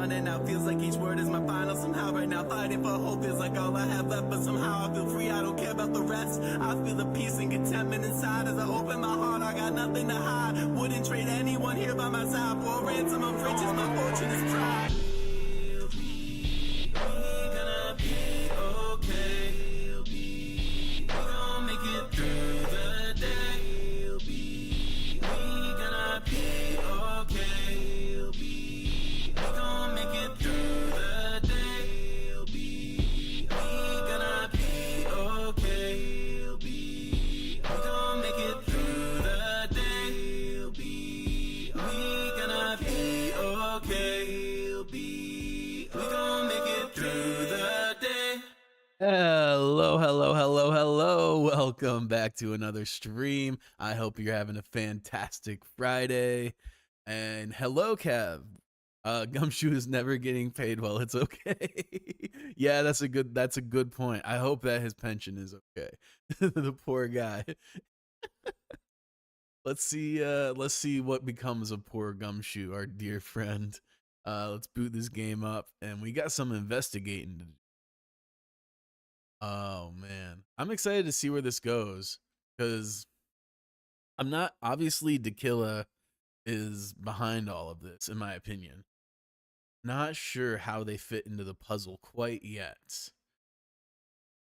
running out. Feels like each word is my final. Somehow right now fighting for hope is like all I have left. But somehow I feel free, I don't care about the rest. I feel the peace and contentment inside as I open my heart. I got nothing to hide. Wouldn't trade anyone here by my side for a ransom of riches. My fortune is pride. Hello. Welcome back to another stream. I hope you're having a fantastic Friday. And hello, Kev. Gumshoe is never getting paid. Well, it's okay. Yeah, that's a good point. I hope that his pension is okay. The poor guy. Let's see what becomes of poor Gumshoe, our dear friend. Let's boot this game up, and we got some investigating to do. Oh man, I'm excited to see where this goes, because I'm not, obviously Dakilla is behind all of this, in my opinion. Not sure how they fit into the puzzle quite yet.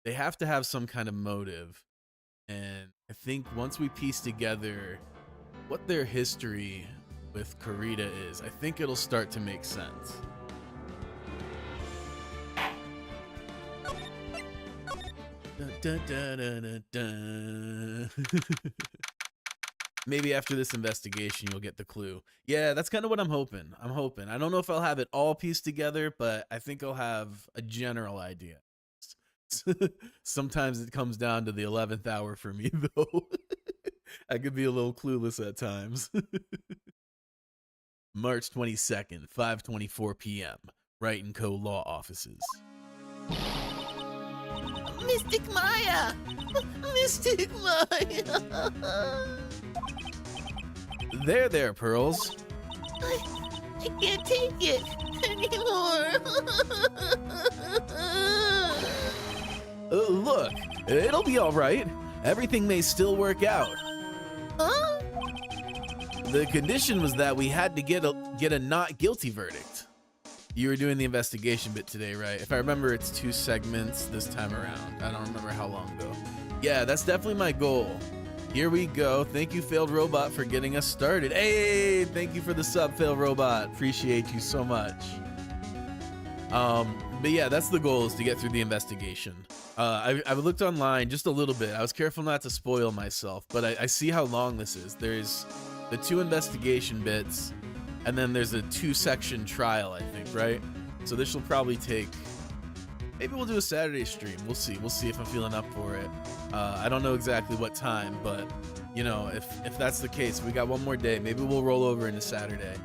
They have to have some kind of motive, and I think once we piece together what their history with Kurita is, I think it'll start to make sense. Dun, dun, dun, dun, dun. Maybe after this investigation you'll get the clue. Yeah, that's kind of what I'm hoping. I don't know if I'll have it all pieced together, but I think I'll have a general idea. Sometimes it comes down to the 11th hour for me, though. I could be a little clueless at times. March 22nd, 5:24 p.m. Wright & Co. Law Offices. Mystic Maya! Mystic Maya! There, Pearls. I can't take it anymore. Look, it'll be all right. Everything may still work out. Huh? The condition was that we had to get a not guilty verdict. You were doing the investigation bit today, right? If I remember, it's 2 segments this time around. I don't remember how long ago. Yeah, that's definitely my goal. Here we go. Thank you, Failed Robot, for getting us started. Hey, thank you for the sub, Failed Robot. Appreciate you so much. But yeah, that's the goal, is to get through the investigation. I've looked online just a little bit. I was careful not to spoil myself, but I see how long this is. There's the 2 investigation bits, and then there's a 2-section trial, I think, right? So this will probably take, maybe we'll do a Saturday stream. We'll see if I'm feeling up for it. I don't know exactly what time, but you know, if that's the case, we got one more day. Maybe we'll roll over into Saturday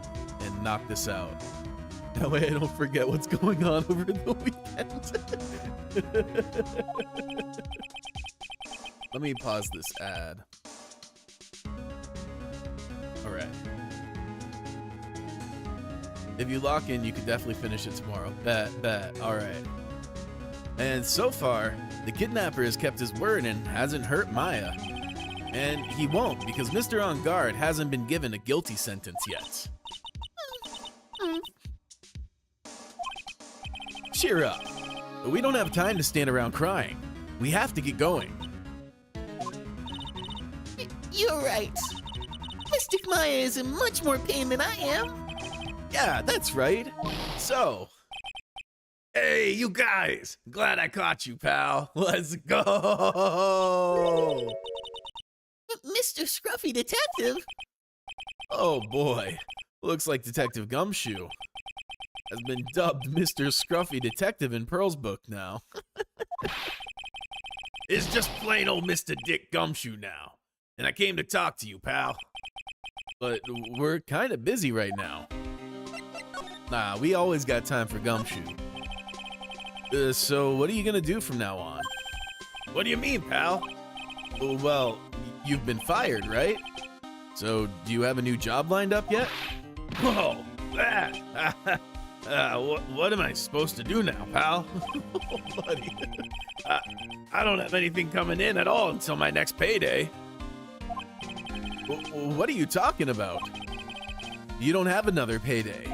and knock this out. That way I don't forget what's going on over the weekend. Let me pause this ad. All right. If you lock in, you can definitely finish it tomorrow. Bet. All right. And so far, the kidnapper has kept his word and hasn't hurt Maya. And he won't, because Mr. On Guard hasn't been given a guilty sentence yet. Cheer up. We don't have time to stand around crying. We have to get going. You're right. Mystic Maya is in much more pain than I am. Yeah, that's right. So, hey, you guys. Glad I caught you, pal. Let's go. Mr. Scruffy Detective? Oh boy. Looks like Detective Gumshoe has been dubbed Mr. Scruffy Detective in Pearl's book now. It's just plain old Mr. Dick Gumshoe now. And I came to talk to you, pal. But we're kind of busy right now. Nah, we always got time for Gumshoe. So what are you gonna do from now on? What do you mean, pal? Well, you've been fired, right? So do you have a new job lined up yet? Whoa, What am I supposed to do now, pal? Buddy. I don't have anything coming in at all until my next payday. What are you talking about? You don't have another payday.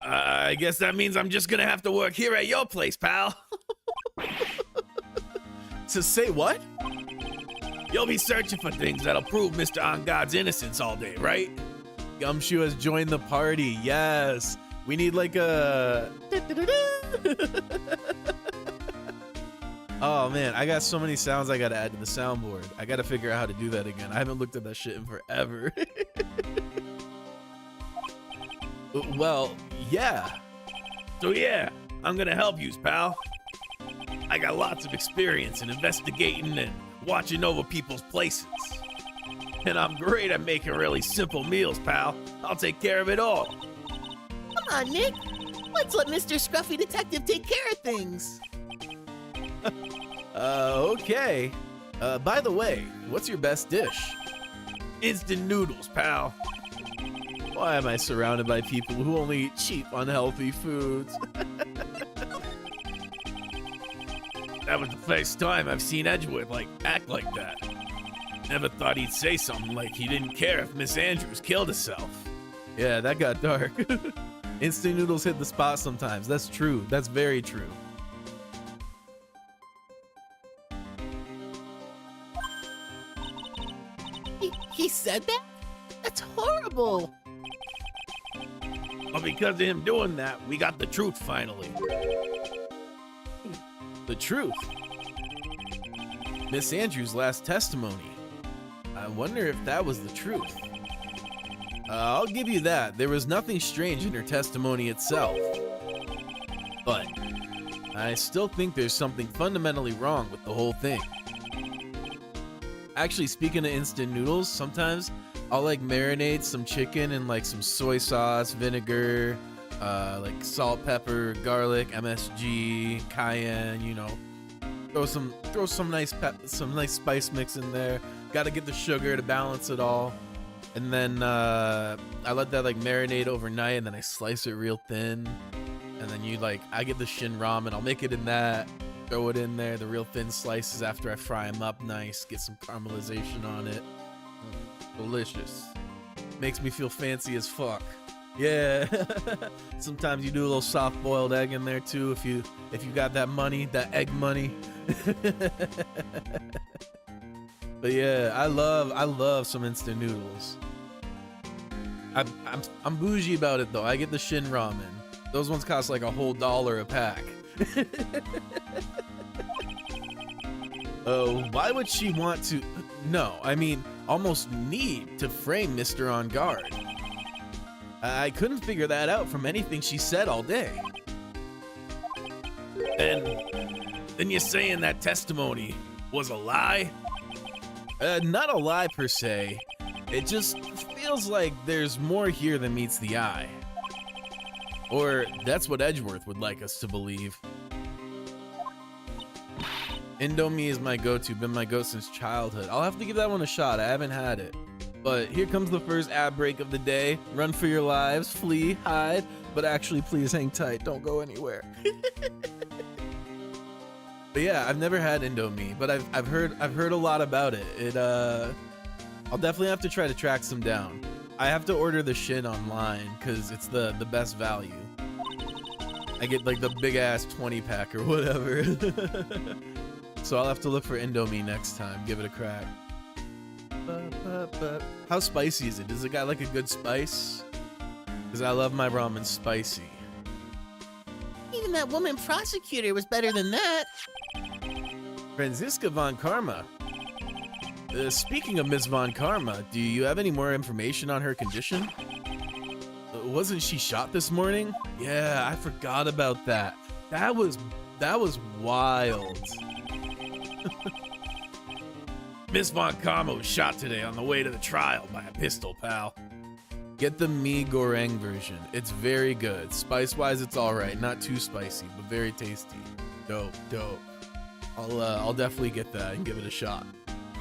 I guess that means I'm just gonna have to work here at your place, pal. To say what? You'll be searching for things that'll prove Mr. On God's innocence all day, right? Gumshoe has joined the party. Yes. We need like a... Oh man, I got so many sounds I gotta add to the soundboard. I gotta figure out how to do that again. I haven't looked at that shit in forever. Well, yeah. So yeah, I'm gonna help you, pal. I got lots of experience in investigating and watching over people's places. And I'm great at making really simple meals, pal. I'll take care of it all. Come on, Nick. Let's let Mr. Scruffy Detective take care of things. Okay. By the way, what's your best dish? Instant noodles, pal. Why am I surrounded by people who only eat cheap, unhealthy foods? That was the first time I've seen Edgeworth act like that. Never thought he'd say something like he didn't care if Miss Andrews killed herself. Yeah, that got dark. Instant noodles hit the spot sometimes. That's true. That's very true. He said that? That's horrible. But because of him doing that, we got the truth finally. The truth? Miss Andrews' last testimony. I wonder if that was the truth. I'll give you that. There was nothing strange in her testimony itself. But I still think there's something fundamentally wrong with the whole thing. Actually, speaking of instant noodles, sometimes I'll marinate some chicken in some soy sauce, vinegar, salt, pepper, garlic, MSG, cayenne, you know. Throw some nice spice mix in there. Got to get the sugar to balance it all. And then I let that marinate overnight, and then I slice it real thin. And then I get the shin ramen. I'll make it in that. Throw it in there, the real thin slices after I fry them up nice. Get some caramelization on it. Delicious. Makes me feel fancy as fuck. Yeah. Sometimes you do a little soft boiled egg in there too if you got that money, that egg money. But yeah, I love some instant noodles. I'm bougie about it though. I get the shin ramen. Those ones cost a whole $1 a pack. Oh, why would she want to? No, I mean, almost need to frame Mr. On Guard. I couldn't figure that out from anything she said all day. Then you're saying that testimony was a lie? Not a lie per se. It just feels like there's more here than meets the eye. Or that's what Edgeworth would like us to believe. Indomie is my go-to, been my go since childhood. I'll have to give that one a shot. I haven't had it. But here comes the first ad break of the day. Run for your lives, flee, hide, but actually please hang tight. Don't go anywhere. But yeah, I've never had Indomie, but I've heard a lot about it. I'll definitely have to try to track some down. I have to order the shin online because it's the best value. I get the big ass 20 pack or whatever. So I'll have to look for Indomie next time. Give it a crack. How spicy is it? Does it got a good spice? Because I love my ramen spicy. Even that woman prosecutor was better than that. Franziska von Karma. Speaking of Miss Von Karma, do you have any more information on her condition? Wasn't she shot this morning? Yeah, I forgot about that. That was wild. Miss Von Karma was shot today on the way to the trial by a pistol, pal. Get the mee goreng version. It's very good. Spice-wise, it's all right. Not too spicy, but very tasty. Dope. I'll definitely get that and give it a shot.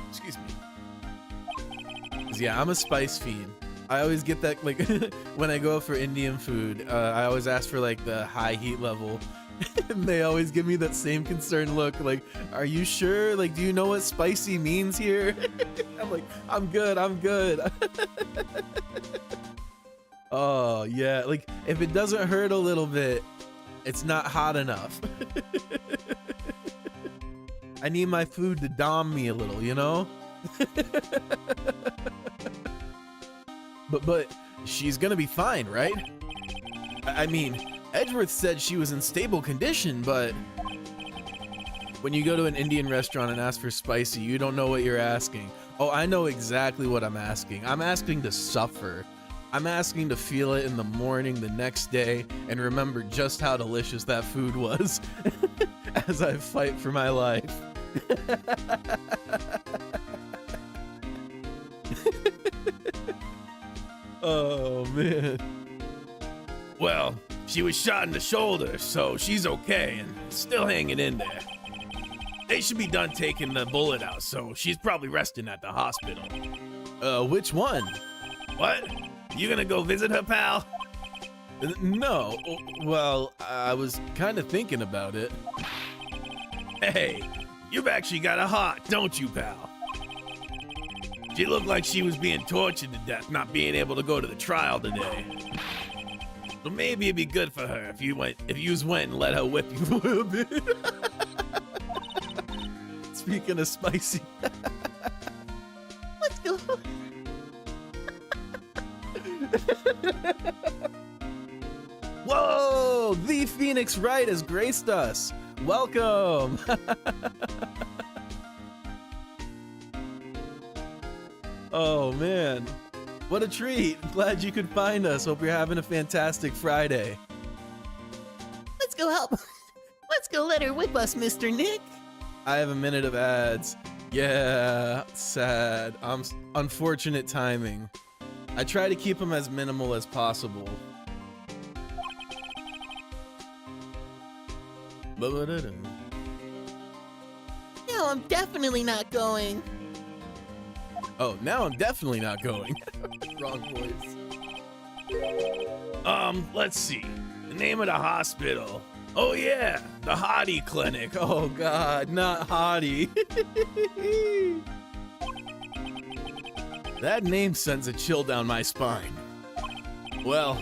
Excuse me. things. Yeah, I'm a spice fiend. I always get that, like, when I go out for Indian food, I always ask for, like, the high heat level. And they always give me that same concerned look, like, are you sure? Like, do you know what spicy means here? I'm like, I'm good, I'm good. Oh, yeah, like, if it doesn't hurt a little bit, it's not hot enough. I need my food to dom me a little, you know? But she's gonna be fine, right? I mean, Edgeworth said she was in stable condition, but when you go to an Indian restaurant and ask for spicy, you don't know what you're asking. Oh, I know exactly what I'm asking. I'm asking to suffer. I'm asking to feel it in the morning the next day and remember just how delicious that food was as I fight for my life. Oh, man. Well, she was shot in the shoulder, so she's okay and still hanging in there. They should be done taking the bullet out, so she's probably resting at the hospital. Which one? What? You gonna go visit her, pal? No. Well, I was kind of thinking about it. Hey, you've actually got a heart, don't you, pal? She looked like she was being tortured to death, not being able to go to the trial today. So maybe it'd be good for her if you went and let her whip you for a bit. Speaking of spicy. Let's go. Whoa! The Phoenix Wright has graced us. Welcome. Oh man, what a treat. Glad you could find us. Hope you're having a fantastic Friday. Let's go help. Let's go let her whip us, Mr. Nick. I have a minute of ads. Yeah, sad. Unfortunate timing. I try to keep them as minimal as possible. No, I'm definitely not going. Oh, now I'm definitely not going. Wrong voice. Let's see. The name of the hospital. Oh yeah, the Hottie Clinic. Oh God, not Hottie. That name sends a chill down my spine. Well,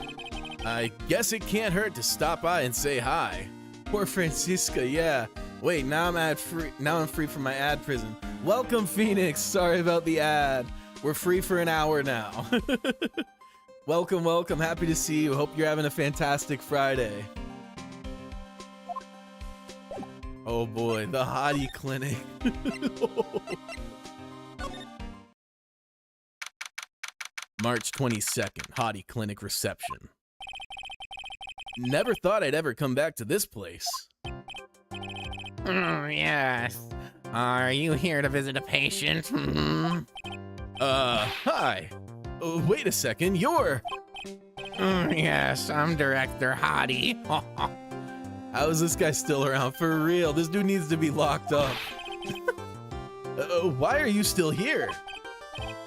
I guess it can't hurt to stop by and say hi. Poor Francisca, yeah. Wait, now I'm free from my ad prison. Welcome, Phoenix. Sorry about the ad. We're free for an hour now. Welcome, welcome. Happy to see you. Hope you're having a fantastic Friday. Oh boy, the Hottie Clinic. March 22nd, Hottie Clinic reception. Never thought I'd ever come back to this place. Yes. Are you here to visit a patient? Hi. Wait a second, you're... Yes, I'm Director Hottie. How is this guy still around? For real, this dude needs to be locked up. Why are you still here?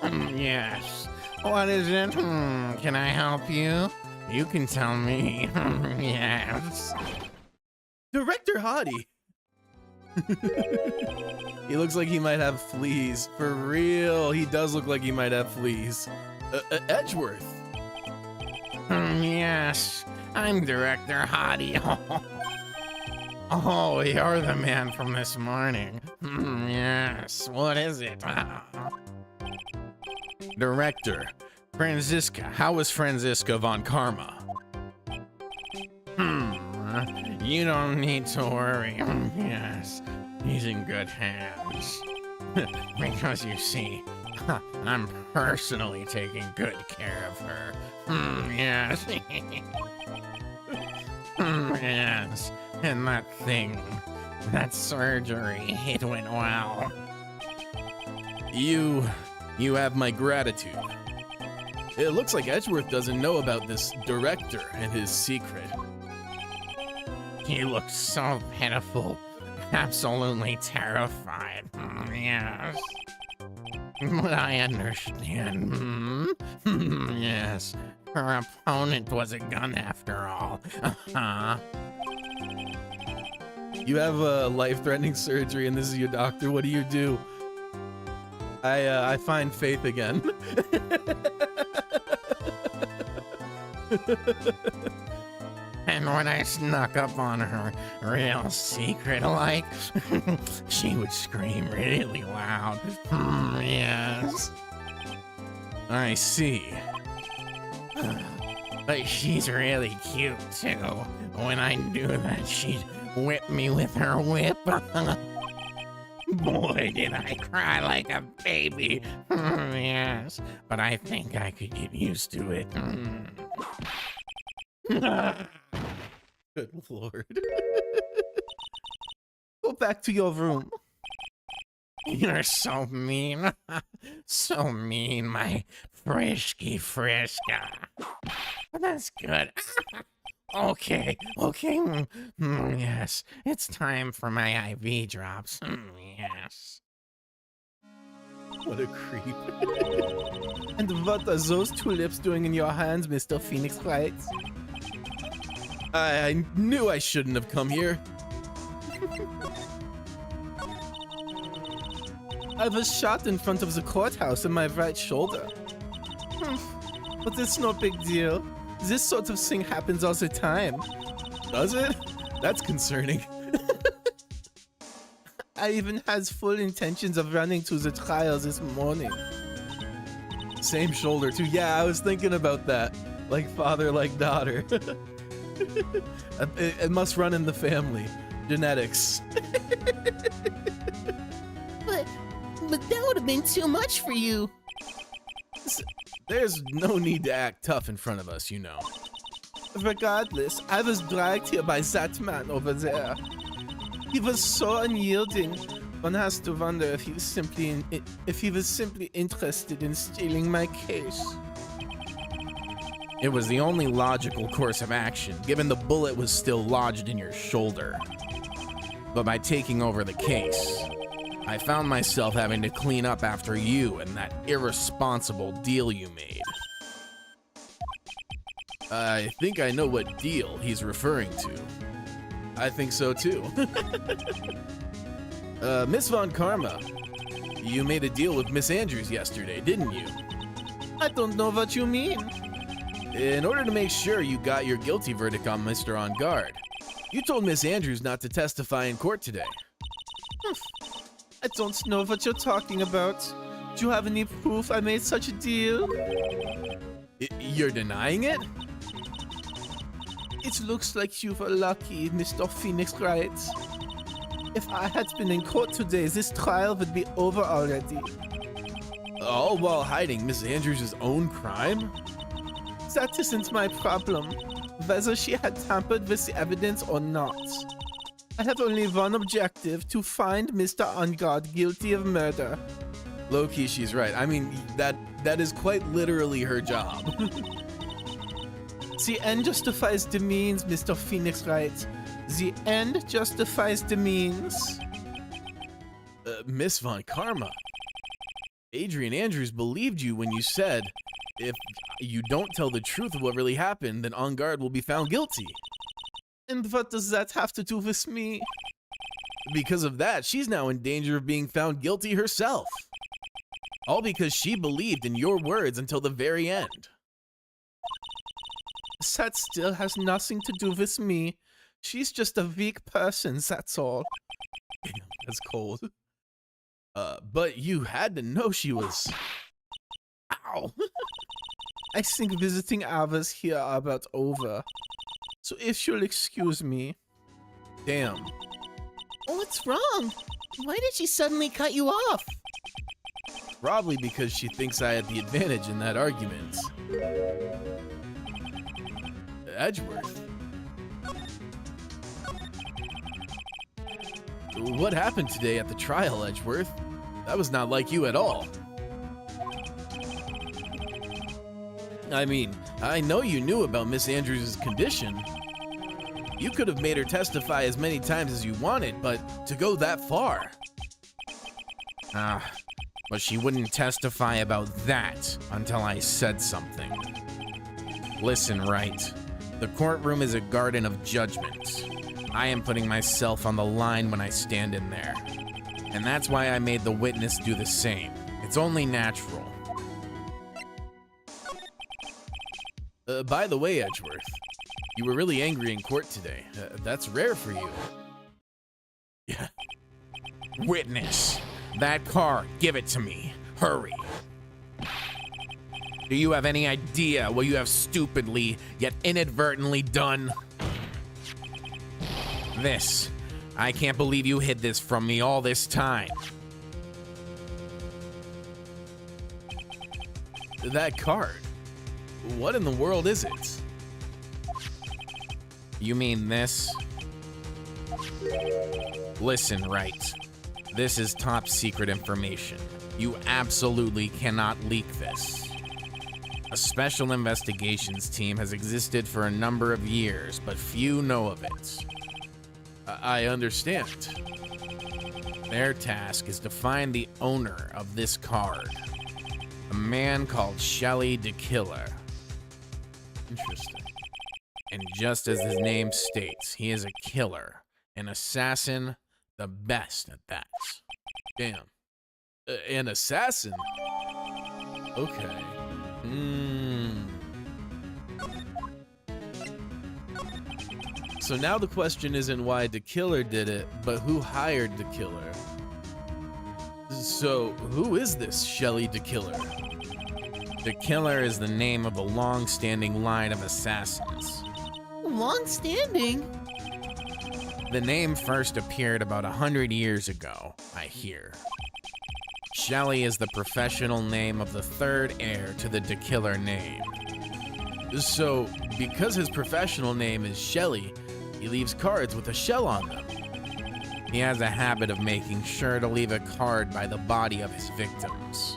Yes. What is it? Can I help you? You can tell me. Yes. Director Hottie. He looks like he might have fleas. For real, he does look like he might have fleas. Edgeworth. Yes, I'm Director Hottie. Oh, you're the man from this morning. Yes, what is it? Director. Franziska. How is Franziska von Karma? You don't need to worry. Yes, he's in good hands. Because you see, I'm personally taking good care of her. Yes. Yes. And that thing, that surgery, it went well. You have my gratitude. It looks like Edgeworth doesn't know about this director and his secret. He looked so pitiful, absolutely terrified. Yes. But I understand. Yes, her opponent was a gun after all. You have a life-threatening surgery, and this is your doctor. What do? I find faith again. And when I snuck up on her real secret like, she would scream really loud. Yes. I see. But she's really cute too. When I do that, she'd whip me with her whip. Boy, did I cry like a baby. Yes, but I think I could get used to it. Good lord. Go back to your room. You're so mean. So mean, my frisky friska. But that's good. Okay. Yes, it's time for my IV drops. Yes. What a creep. And what are those tulips doing in your hands, Mr. Phoenix Wright? I knew I shouldn't have come here. I was shot in front of the courthouse in my right shoulder. But it's no big deal. This sort of thing happens all the time. Does it? That's concerning. I even had full intentions of running to the trial this morning. Same shoulder too. Yeah, I was thinking about that. Like father, like daughter. It must run in the family. Genetics. But that would have been too much for you. There's no need to act tough in front of us, you know. Regardless, I was dragged here by that man over there. He was so unyielding. One has to wonder if he was simply interested in stealing my case. It was the only logical course of action, given the bullet was still lodged in your shoulder. But by taking over the case, I found myself having to clean up after you and that irresponsible deal you made. I think I know what deal he's referring to. I think so too. Miss Von Karma, you made a deal with Miss Andrews yesterday, didn't you? I don't know what you mean. In order to make sure you got your guilty verdict on Mr. On Guard, you told Miss Andrews not to testify in court today. I don't know what you're talking about. Do you have any proof I made such a deal? You're denying it? It looks like you were lucky, Mr. Phoenix Wright. If I had been in court today, this trial would be over already. All while hiding Miss Andrews' own crime? That isn't my problem, whether she had tampered with the evidence or not. I have only one objective, to find Mr. On Guard guilty of murder. Low-key, she's right. I mean, that is quite literally her job. The end justifies the means, Mr. Phoenix Wright. The end justifies the means. Miss Von Karma, Adrian Andrews believed you when you said, if you don't tell the truth of what really happened, then On Guard will be found guilty. And what does that have to do with me? Because of that, she's now in danger of being found guilty herself. All because she believed in your words until the very end. That still has nothing to do with me. She's just a weak person, that's all. Damn, that's cold. But you had to know she was... Ow! I think visiting hours here are about over. So if you'll excuse me. Damn. What's wrong? Why did she suddenly cut you off? Probably because she thinks I had the advantage in that argument. Edgeworth. What happened today at the trial, Edgeworth? That was not like you at all. I mean, I know you knew about Miss Andrews' condition. You could have made her testify as many times as you wanted, but to go that far. but she wouldn't testify about that until I said something. Listen, Wright. The courtroom is a garden of judgment. I am putting myself on the line when I stand in there. And that's why I made the witness do the same. It's only natural. By the way, Edgeworth, you were really angry in court today. That's rare for you. Yeah. Witness. That car, give it to me. Hurry. Do you have any idea what you have stupidly, yet inadvertently done? This. I can't believe you hid this from me all this time. That card. What in the world is it? You mean this? Listen, Wright. This is top secret information. You absolutely cannot leak this. A special investigations team has existed for a number of years, but few know of it. I understand. Their task is to find the owner of this card. A man called Shelly the Killer. Interesting. And just as his name states, he is a killer, an assassin, the best at that. Damn. An assassin? Okay. So now the question isn't why the killer did it, but who hired the killer? So who is this Shelly the Killer? The Killer is the name of a long-standing line of assassins. Long-standing? The name first appeared about 100 years ago, I hear. Shelly is the professional name of the third heir to the Killer name. So, because his professional name is Shelly, he leaves cards with a shell on them. He has a habit of making sure to leave a card by the body of his victims.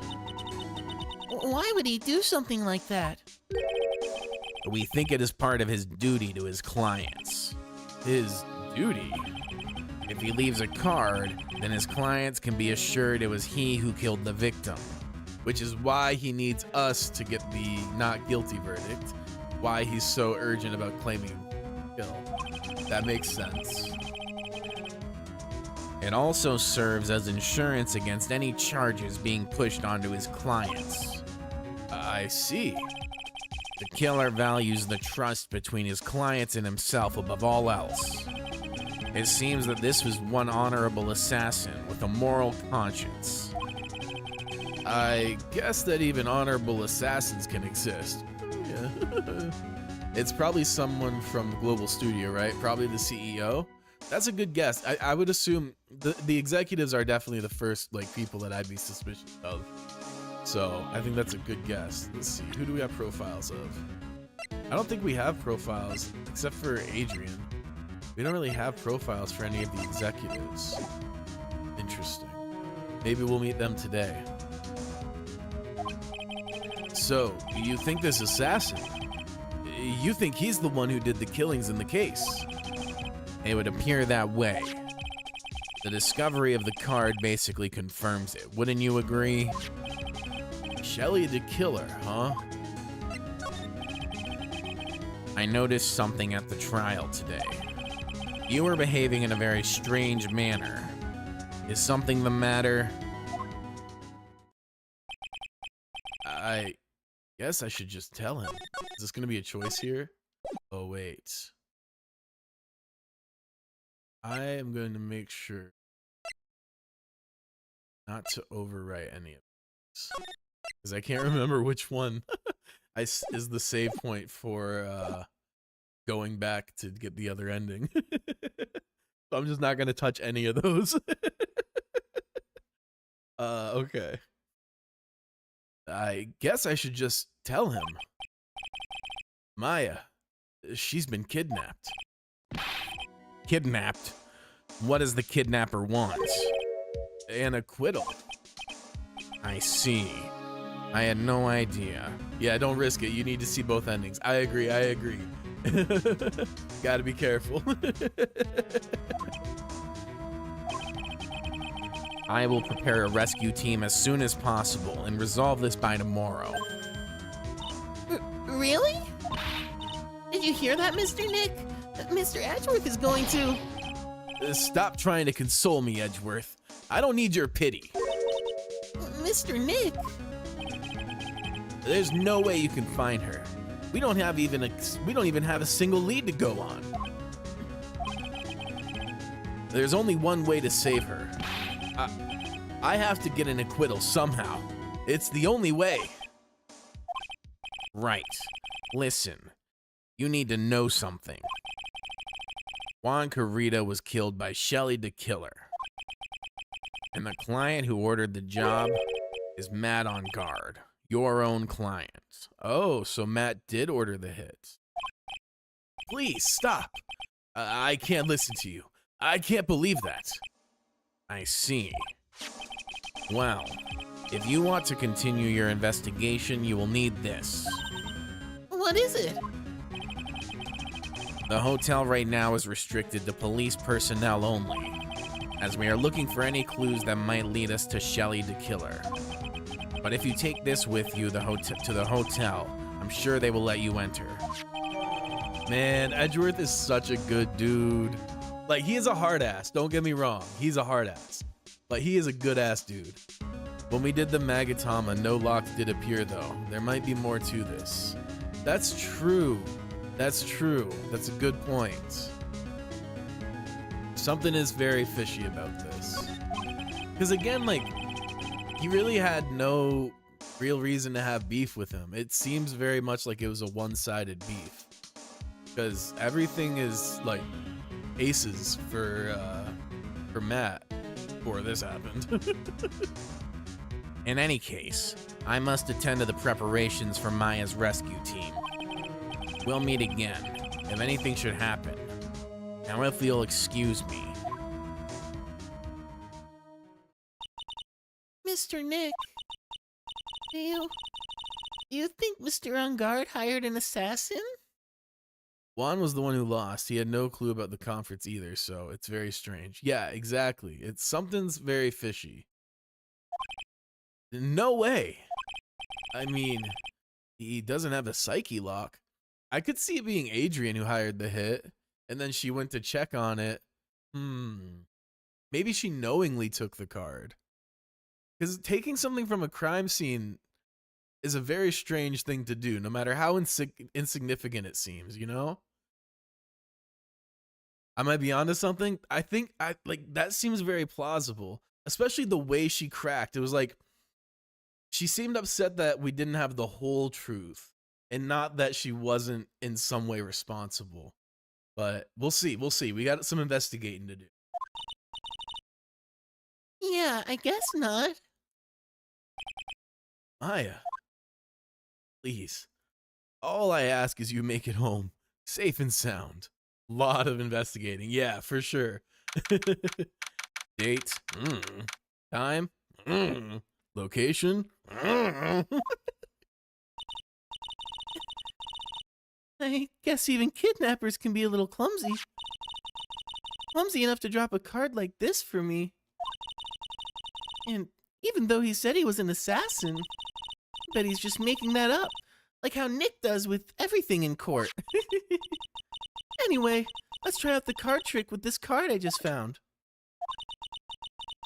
Why would he do something like that? We think it is part of his duty to his clients. His duty? If he leaves a card, then his clients can be assured it was he who killed the victim. Which is why he needs us to get the not guilty verdict. Why he's so urgent about claiming kill. That makes sense. It also serves as insurance against any charges being pushed onto his clients. I see. The Killer values the trust between his clients and himself above all else. It seems that this was one honorable assassin with a moral conscience. I guess that even honorable assassins can exist. Yeah. It's probably someone from Global Studio, right? Probably the CEO. That's a good guess. I would assume the executives are definitely the first people that I'd be suspicious of. So I think that's a good guess. Let's see. Who do we have profiles of? I don't think we have profiles except for Adrian. We don't really have profiles for any of the executives. Interesting. Maybe we'll meet them today. So, you think this assassin, you think he's the one who did the killings in the case? It would appear that way. The discovery of the card basically confirms it. Wouldn't you agree? Shelly the Killer, huh? I noticed something at the trial today. You were behaving in a very strange manner. Is something the matter? I guess I should just tell him. Is this going to be a choice here? Oh, wait. I am going to make sure not to overwrite any of this. Because I can't remember which one is the save point for going back to get the other ending. So I'm just not going to touch any of those. Okay. I guess I should just tell him. Maya, she's been kidnapped. Kidnapped? What does the kidnapper want? An acquittal. I see. I had no idea. Yeah, don't risk it. You need to see both endings. I agree. Gotta be careful. I will prepare a rescue team as soon as possible and resolve this by tomorrow. Really? Did you hear that, Mr. Nick? Mr. Edgeworth is going to... Stop trying to console me, Edgeworth. I don't need your pity. Mr. Nick? There's no way you can find her. We don't even have a single lead to go on. There's only one way to save her. I have to get an acquittal somehow. It's the only way. Right. Listen, you need to know something. Juan Carita was killed by Shelly the Killer. And the client who ordered the job is Matt on guard, your own client. Oh, so Matt did order the hit. Please, stop. I can't listen to you. I can't believe that. I see. Well, if you want to continue your investigation, you will need this. What is it? The hotel right now is restricted to police personnel only, as we are looking for any clues that might lead us to Shelly the Killer. But if you take this with you to the hotel, I'm sure they will let you enter. Man, Edgeworth is such a good dude. Like, he is a hard ass, don't get me wrong. He's a hard ass. But he is a good ass dude. When we did the Magatama, no locks did appear though. There might be more to this. That's true. That's true. That's a good point. Something is very fishy about this. Because again, like, he really had no real reason to have beef with him. It seems very much like it was a one-sided beef. Because everything is like aces for Matt before this happened. In any case, I must attend to the preparations for Maya's rescue team. We'll meet again, if anything should happen. Now if you'll excuse me. Mr. Nick, do you think Mr. On Guard hired an assassin? Juan was the one who lost. He had no clue about the conference either, so it's very strange. Yeah, exactly. Something's very fishy. No way. I mean, he doesn't have a psyche lock. I could see it being Adrian who hired the hit, and then she went to check on it. Maybe she knowingly took the card. Because taking something from a crime scene is a very strange thing to do, no matter how insignificant it seems, you know? I might be onto something. I think that seems very plausible, especially the way she cracked. It was like, she seemed upset that we didn't have the whole truth and not that she wasn't in some way responsible. But we'll see. We'll see. We got some investigating to do. Yeah, I guess not. Maya, please. All I ask is you make it home, safe and sound. Lot of investigating. Yeah, for sure. Date. Time. Location. I guess even kidnappers can be a little clumsy. Clumsy enough to drop a card like this for me. And even though he said he was an assassin, I bet he's just making that up. Like how Nick does with everything in court. Anyway, let's try out the card trick with this card I just found.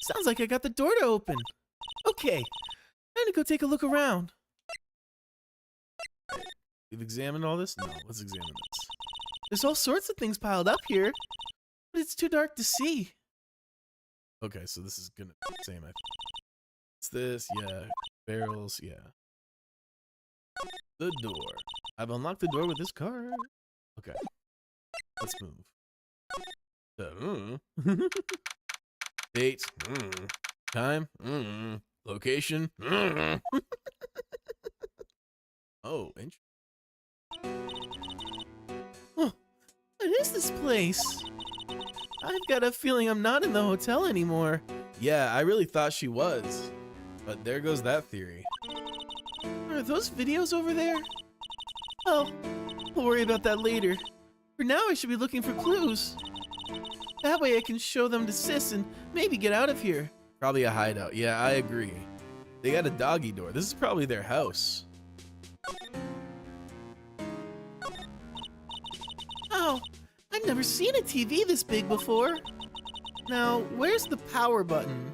Sounds like I got the door to open. Okay, time to go take a look around. We've examined all this? No, let's examine this. There's all sorts of things piled up here, but it's too dark to see. Okay, so this is gonna be the same. I think. It's this, yeah. Barrels, yeah. The door. I've unlocked the door with this card. Okay. Let's move. Date. Time. Location. Oh, interesting. Oh, what is this place? I've got a feeling I'm not in the hotel anymore. Yeah, I really thought she was. But there goes that theory. Are those videos over there? Oh, we'll worry about that later. For now, I should be looking for clues. That way I can show them to Sis and maybe get out of here. Probably a hideout. Yeah, I agree. They got a doggy door. This is probably their house. Oh, I've never seen a TV this big before. Now, where's the power button?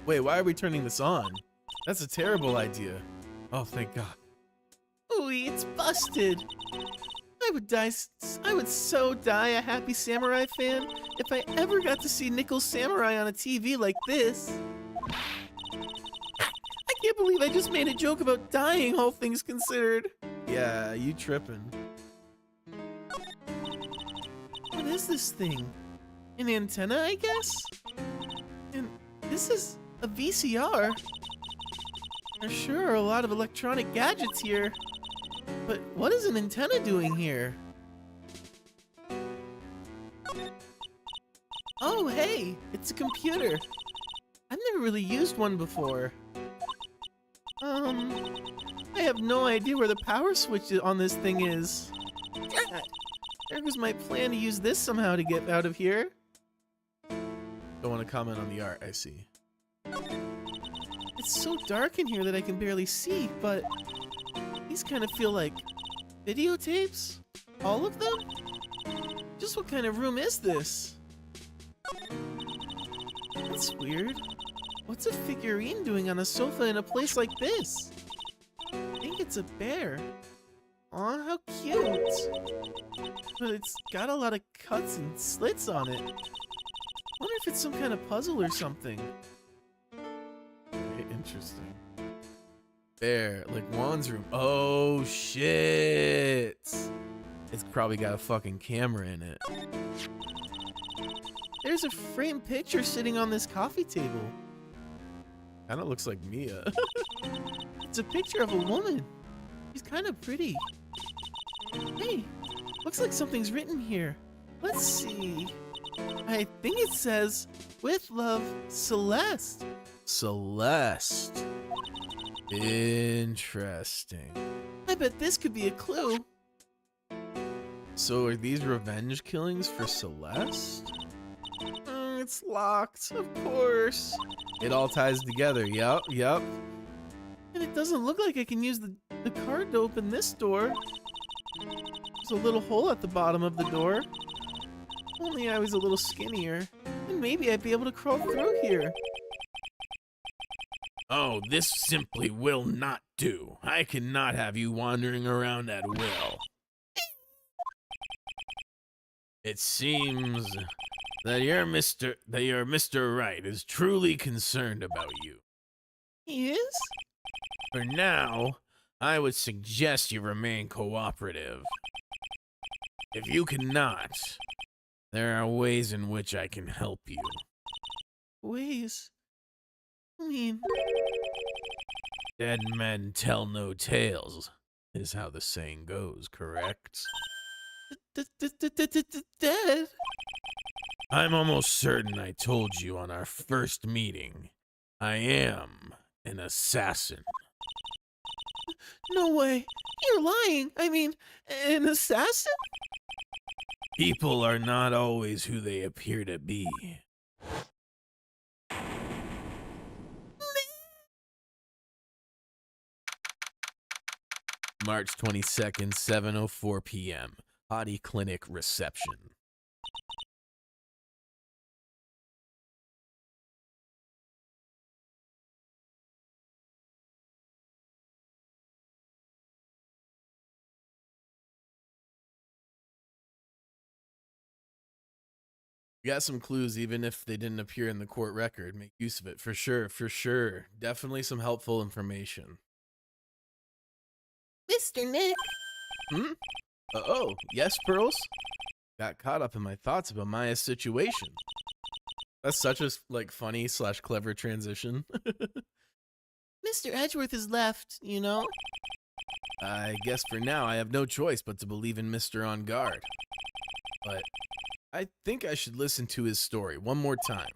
Wait, why are we turning this on? That's a terrible idea. Oh, thank God. Ooh, it's busted. I would so die a Happy Samurai fan if I ever got to see Nickel Samurai on a TV like this. I can't believe I just made a joke about dying, all things considered. Yeah, you tripping. What is this thing? An antenna, I guess? And this is a VCR. There sure are a lot of electronic gadgets here. But what is an antenna doing here? Oh, hey, it's a computer. I've never really used one before. I have no idea where the power switch on this thing is. There was my plan to use this somehow to get out of here. Don't want to comment on the art, I see. It's so dark in here that I can barely see, but these kind of feel like videotapes? All of them? Just what kind of room is this? That's weird. What's a figurine doing on a sofa in a place like this? I think it's a bear. Aw, how cute. But it's got a lot of cuts and slits on it. Wonder if it's some kind of puzzle or something. Very interesting. Bear, like Juan's room. Oh, shit. It's probably got a fucking camera in it. There's a framed picture sitting on this coffee table. Kind of looks like Mia. It's a picture of a woman. She's kind of pretty. Hey, looks like something's written here. Let's see. I think it says, "With love, Celeste." Celeste. Interesting. I bet this could be a clue. So are these revenge killings for Celeste? It's locked, of course. It all ties together. Yup. And it doesn't look like I can use the card to open this door. There's a little hole at the bottom of the door. Only I was a little skinnier. And maybe I'd be able to crawl through here. Oh, this simply will not do. I cannot have you wandering around at will. It seems that your Mr. Right is truly concerned about you. He is? For now, I would suggest you remain cooperative. If you cannot, there are ways in which I can help you. Ways? I mean, Dead men tell no tales, is how the saying goes, correct? dead? I'm almost certain I told you on our first meeting. I am an assassin. No way. You're lying. I mean, an assassin? People are not always who they appear to be. March 22nd, 7:04 p.m. Hottie Clinic reception. We got some clues, even if they didn't appear in the court record. Make use of it, for sure, for sure. Definitely some helpful information. Mr. Nick. Oh, yes, Pearls? Got caught up in my thoughts about Maya's situation. That's such a, like, funny / clever transition. Mr. Edgeworth is left, you know? I guess for now I have no choice but to believe in Mr. On Guard. But I think I should listen to his story one more time.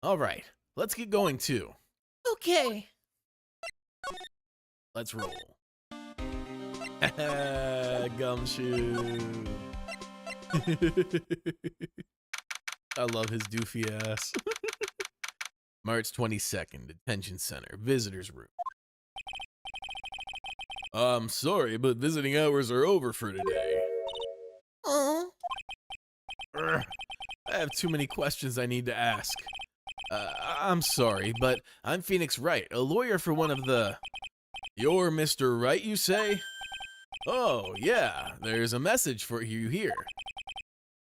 Alright, let's get going too. Okay. Let's roll. Gumshoe. I love his doofy ass. March 22nd, detention center, visitors room. I'm sorry, but visiting hours are over for today. Oh, I have too many questions I need to ask. I'm sorry, but I'm Phoenix Wright, a lawyer for one of the... You're Mr. Wright, you say? Oh, yeah, there's a message for you here.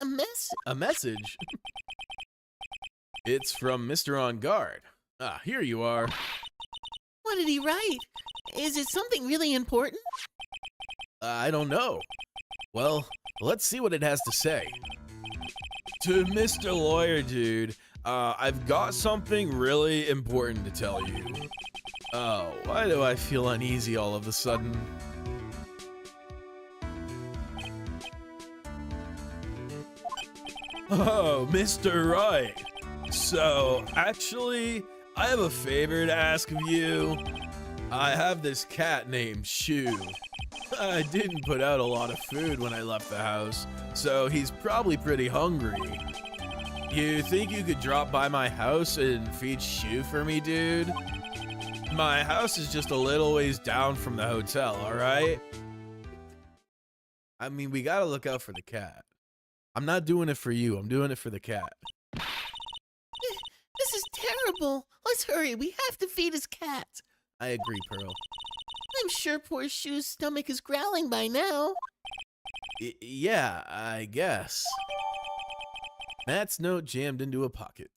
a mess? A message? It's from Mr. On Guard. Ah, here you are. What did he write? Is it something really important? I don't know. Well, let's see what it has to say. To Mr. Lawyer Dude, I've got something really important to tell you. Oh, why do I feel uneasy all of a sudden? Oh, Mr. Wright. So, actually, I have a favor to ask of you. I have this cat named Shoe. I didn't put out a lot of food when I left the house, so he's probably pretty hungry. You think you could drop by my house and feed Shoe for me, dude? My house is just a little ways down from the hotel, alright? I mean, we gotta look out for the cat. I'm not doing it for you, I'm doing it for the cat. This is terrible. Let's hurry. We have to feed his cat. I agree, Pearl. I'm sure poor Shoe's stomach is growling by now. Yeah, I guess. Matt's note jammed into a pocket.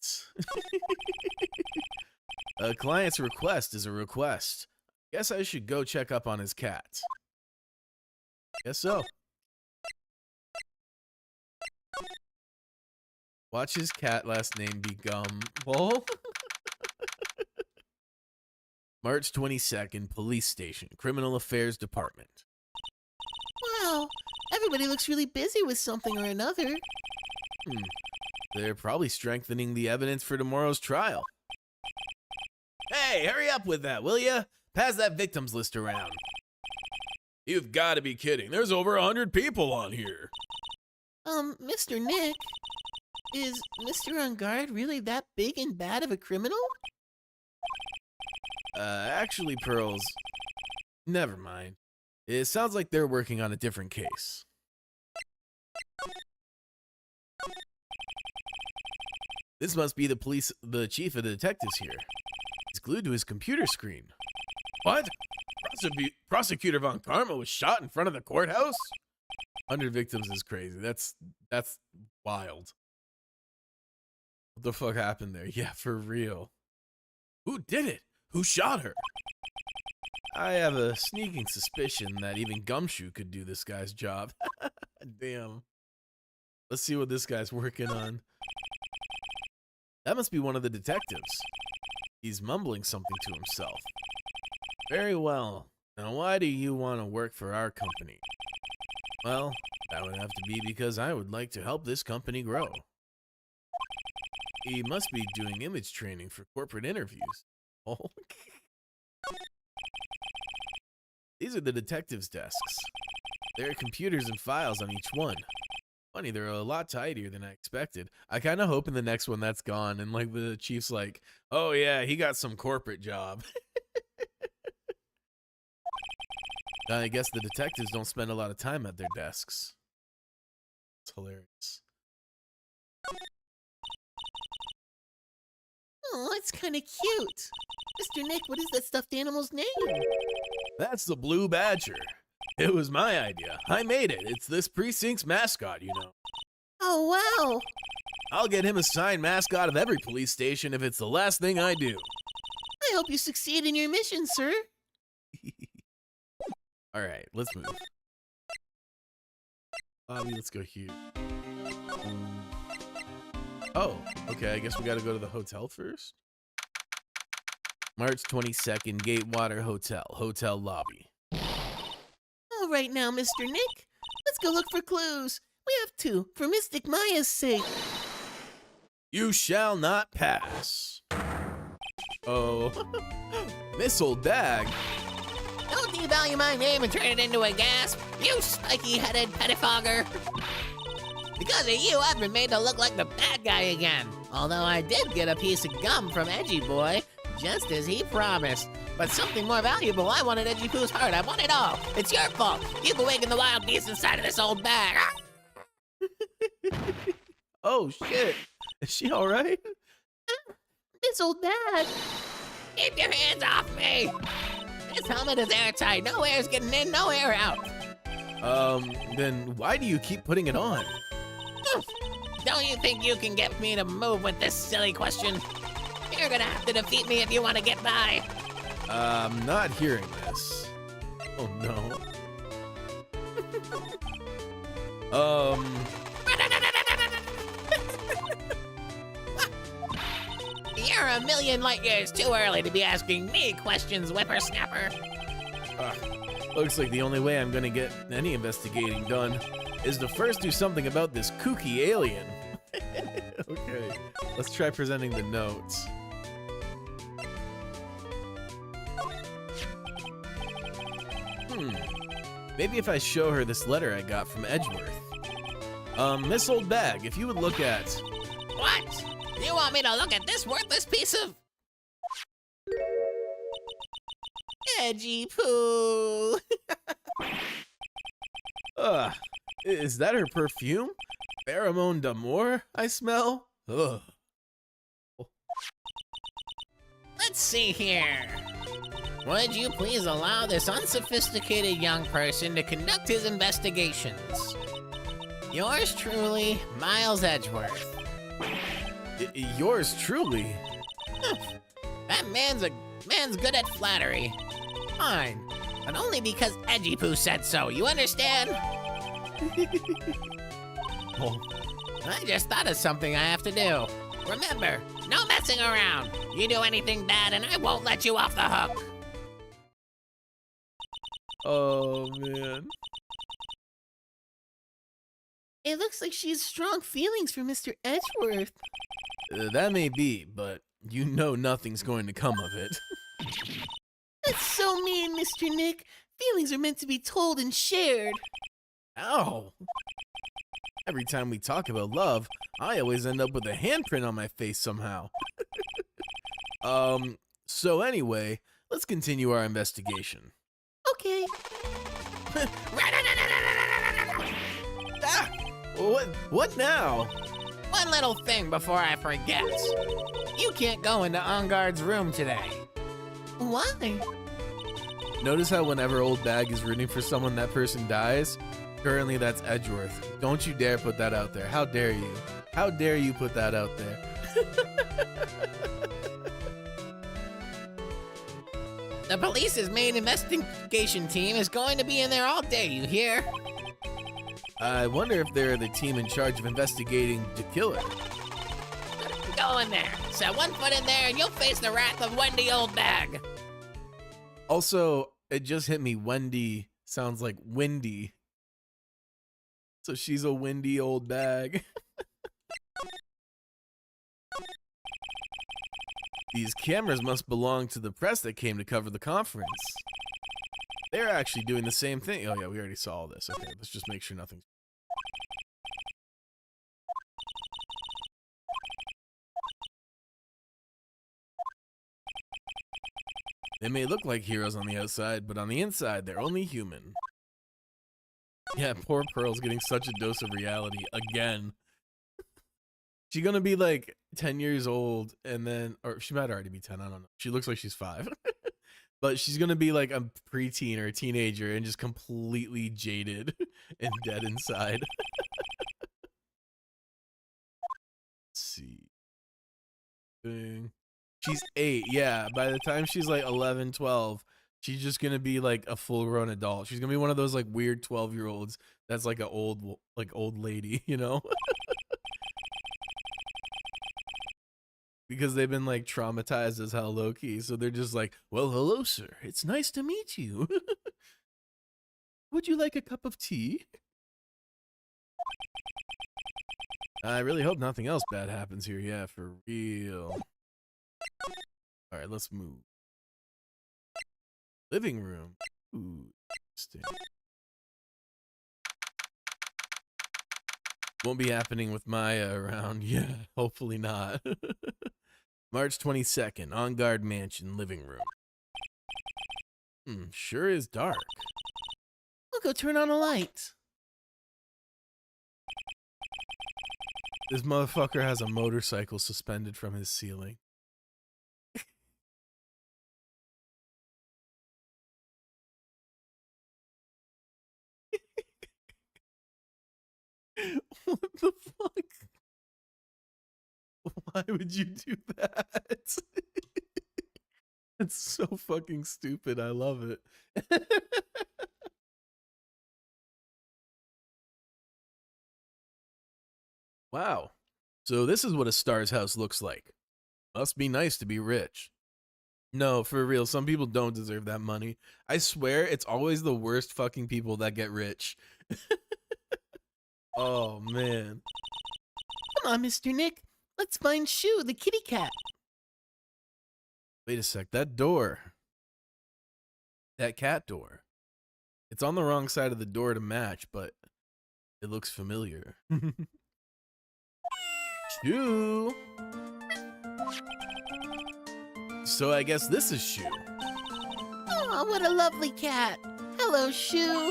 A client's request is a request. Guess I should go check up on his cat. Guess so. Watch his cat last name be Gumshoe. March 22nd, police station, criminal affairs department. Wow, everybody looks really busy with something or another. They're probably strengthening the evidence for tomorrow's trial. Hey, hurry up with that, will ya? Pass that victims list around. You've got to be kidding. There's over 100 people on here. Mr. Nick, is Mr. On Guard really that big and bad of a criminal? Actually, Pearls, never mind. It sounds like they're working on a different case. This must be the chief of the detectives here. He's glued to his computer screen. What? Prosecutor Von Karma was shot in front of the courthouse? 100 victims is crazy. That's wild. What the fuck happened there? Yeah, for real. Who did it? Who shot her? I have a sneaking suspicion that even Gumshoe could do this guy's job. Damn. Let's see what this guy's working on. That must be one of the detectives. He's mumbling something to himself. Very well. Now why do you want to work for our company? Well, that would have to be because I would like to help this company grow. He must be doing image training for corporate interviews. Oh. These are the detectives' desks. There are computers and files on each one. Funny, they're a lot tidier than I expected. I kind of hope in the next one that's gone and like the chief's like, oh yeah, he got some corporate job. I guess the detectives don't spend a lot of time at their desks. It's hilarious. Oh, it's kind of cute. Mr. Nick, what is that stuffed animal's name? That's the Blue Badger. It was my idea. I made it. It's this precinct's mascot, you know. Oh, wow. I'll get him a signed mascot of every police station if it's the last thing I do. I hope you succeed in your mission, sir. All right, let's move. Bobby, let's go here. Oh, okay, I guess we gotta go to the hotel first. March 22nd, Gatewater Hotel, hotel lobby. All right now, Mr. Nick. Let's go look for clues. We have to, for Mystic Maya's sake. You shall not pass. Oh, Missile Dag. Don't devalue my name and turn it into a gasp, you spiky-headed pettifogger. Because of you, I've been made to look like the bad guy again. Although I did get a piece of gum from Edgy Boy, just as he promised. But something more valuable, I wanted Edgy Poo's heart. I want it all. It's your fault. You've awakened the wild beast inside of this old bag. Oh shit. Is she alright? This old bag. Keep your hands off me. This helmet is airtight. No air's getting in, no air out. Then why do you keep putting it on? Don't you think you can get me to move with this silly question? You're gonna have to defeat me if you want to get by. I'm not hearing this. Oh no. You're a million light years too early to be asking me questions, whippersnapper. Looks like the only way I'm gonna get any investigating done is to first do something about this kooky alien. Okay, let's try presenting the notes. Maybe if I show her this letter I got from Edgeworth. Miss Old Bag, if you would look at... What? You want me to look at this worthless piece of... Edgy Poo? Is that her perfume? Pheromone d'amour I smell? Ugh. Let's see here. Would you please allow this unsophisticated young person to conduct his investigations? Yours truly, Miles Edgeworth. Yours truly? That man's good at flattery. Fine, but only because Edgy Poo said so, you understand? Oh. I just thought of something I have to do. Remember, no messing around. You do anything bad and I won't let you off the hook. Oh, man. It looks like she has strong feelings for Mr. Edgeworth. That may be, but you know nothing's going to come of it. That's so mean, Mr. Nick. Feelings are meant to be told and shared. Ow! Every time we talk about love, I always end up with a handprint on my face somehow. So anyway, let's continue our investigation. Okay. Ah! What now? One little thing before I forget. You can't go into Onguard's room today. Why? Notice how whenever Old Bag is rooting for someone, that person dies? Currently, that's Edgeworth. Don't you dare put that out there. How dare you? How dare you put that out there? The police's main investigation team is going to be in there all day, you hear? I wonder if they're the team in charge of investigating the killer. Go in there. Set one foot in there and you'll face the wrath of Wendy Old Bag. Also, it just hit me. Wendy sounds like windy. So she's a windy old bag. These cameras must belong to the press that came to cover the conference. They're actually doing the same thing. Oh yeah, we already saw all this. Okay, let's just make sure nothing's... They may look like heroes on the outside, but on the inside, they're only human. Yeah, poor Pearl's getting such a dose of reality again. She's gonna be like 10 years old and then, or she might already be 10, I don't know. She looks like she's 5. But she's gonna be like a preteen or a teenager and just completely jaded and dead inside. Let's see. She's 8, yeah. By the time she's like 11, 12, she's just gonna be like a full-grown adult. She's gonna be one of those like weird 12-year-olds that's like an old lady, you know? Because they've been like traumatized as hell low-key, so they're just like, well, hello, sir. It's nice to meet you. Would you like a cup of tea? I really hope nothing else bad happens here. Yeah, for real. All right, let's move. Living room. Ooh, interesting. Won't be happening with Maya around. Yeah, hopefully not. March 22nd, On Guard Mansion, living room. Sure is dark. I'll go turn on a light. This motherfucker has a motorcycle suspended from his ceiling. What the fuck? Why would you do that? It's so fucking stupid. I love it. Wow. So this is what a star's house looks like. Must be nice to be rich. No, for real, some people don't deserve that money. I swear it's always the worst fucking people that get rich. Oh, man. Come on, Mr. Nick. Let's find Shoe, the kitty cat. Wait a sec, that door. That cat door. It's on the wrong side of the door to match, but it looks familiar. Shoe. So I guess this is Shoe. Oh, what a lovely cat. Hello, Shoe.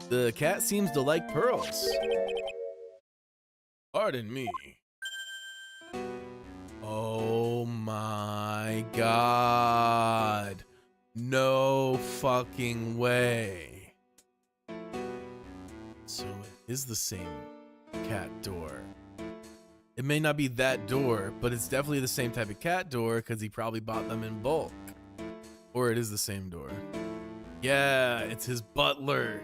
The cat seems to like pearls. Pardon me. Oh my god. No fucking way. So it is the same cat door. It may not be that door, but it's definitely the same type of cat door because he probably bought them in bulk. Or it is the same door. Yeah, it's his butler.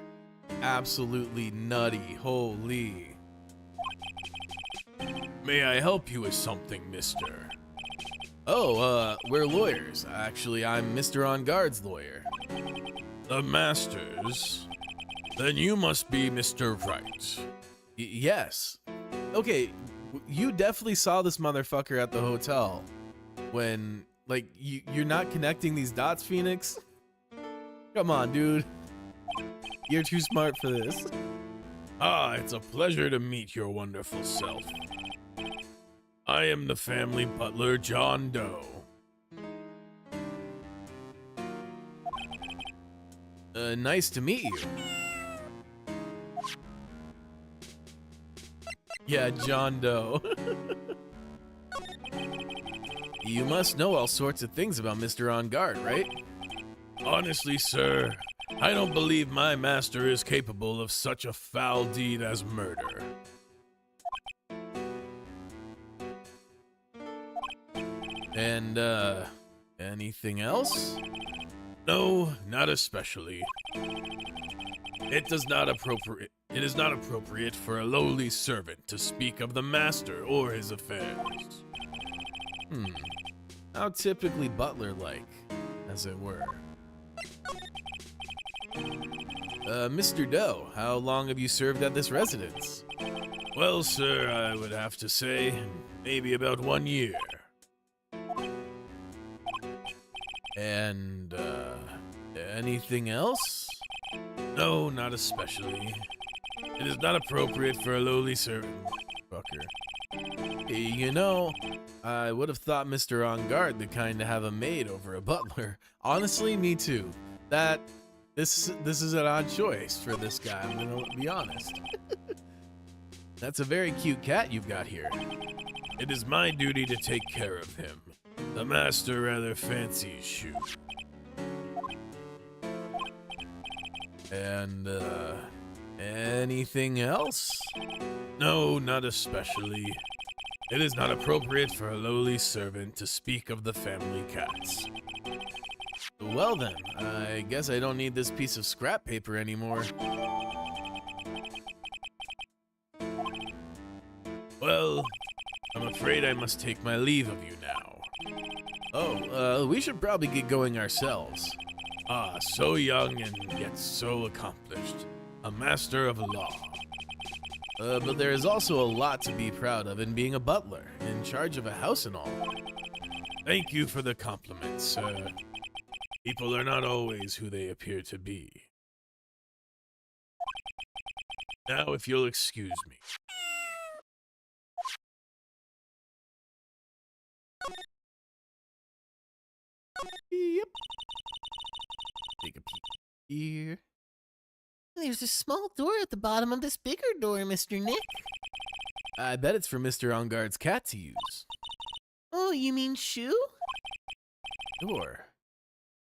Absolutely nutty. Holy. May I help you with something, mister? Oh, we're lawyers. Actually, I'm Mr. On Guard's lawyer. The Masters? Then you must be Mr. Wright. Yes. Okay, you definitely saw this motherfucker at the hotel. When, like, you're not connecting these dots, Phoenix? Come on, dude. You're too smart for this. Ah, it's a pleasure to meet your wonderful self. I am the family butler, John Doe. Nice to meet you. Yeah, John Doe. You must know all sorts of things about Mr. On Guard, right? Honestly, sir, I don't believe my master is capable of such a foul deed as murder. And, anything else? No, not especially. It is not appropriate for a lowly servant to speak of the master or his affairs. How typically butler-like, as it were. Mr. Doe, how long have you served at this residence? Well, sir, I would have to say, maybe about 1 year. And, anything else? No, not especially. It is not appropriate for a lowly servant, fucker. You know, I would have thought Mr. On Guard the kind to have a maid over a butler. Honestly, me too. This is an odd choice for this guy, I'm gonna be honest. That's a very cute cat you've got here. It is my duty to take care of him. The master rather fancies Shoe. And, anything else? No, not especially. It is not appropriate for a lowly servant to speak of the family cats. Well then, I guess I don't need this piece of scrap paper anymore. Well, I'm afraid I must take my leave of you now. Oh, we should probably get going ourselves. Ah, so young and yet so accomplished. A master of law. But there is also a lot to be proud of in being a butler, in charge of a house and all. Thank you for the compliment, sir. People are not always who they appear to be. Now, if you'll excuse me. Yep. Take a peek here. There's a small door at the bottom of this bigger door, Mr. Nick. I bet it's for Mr. On Guard's cat to use. Oh, you mean Shoe? Sure.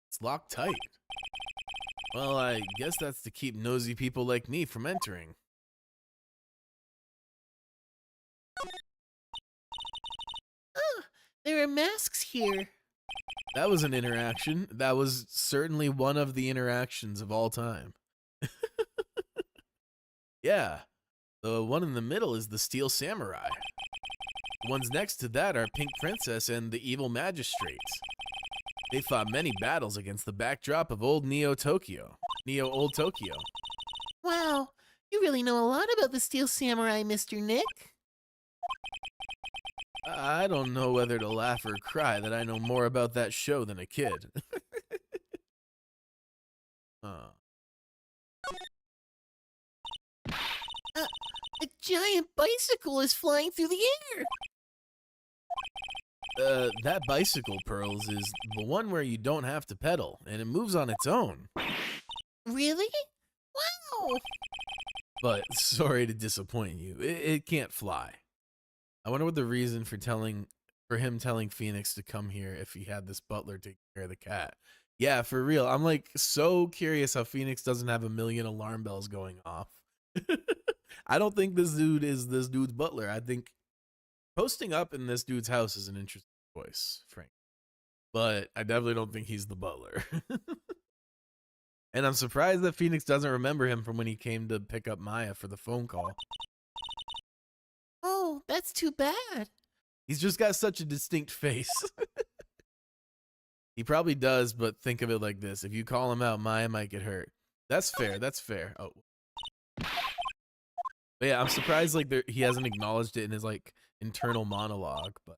It's locked tight. Well, I guess that's to keep nosy people like me from entering. Ah, there are masks here. That was an interaction. That was certainly one of the interactions of all time. Yeah. The one in the middle is the Steel Samurai. The ones next to that are Pink Princess and the Evil Magistrates. They fought many battles against the backdrop of old Neo Old Tokyo. Wow, you really know a lot about the Steel Samurai, Mr. Nick. I don't know whether to laugh or cry that I know more about that show than a kid. A giant bicycle is flying through the air. That bicycle, Pearls, is the one where you don't have to pedal, and it moves on its own. Really? Wow. But sorry to disappoint you, it can't fly. I wonder what the reason for him telling Phoenix to come here if he had this butler take care of the cat. Yeah, for real. I'm like so curious how Phoenix doesn't have a million alarm bells going off. I don't think this dude is this dude's butler. I think posting up in this dude's house is an interesting choice, Frank. But I definitely don't think he's the butler. And I'm surprised that Phoenix doesn't remember him from when he came to pick up Maya for the phone call. Oh, that's too bad. He's just got such a distinct face. He probably does, but think of it like this. If you call him out, Maya might get hurt. That's fair. That's fair. Oh. But yeah, I'm surprised like he hasn't acknowledged it in his like internal monologue, but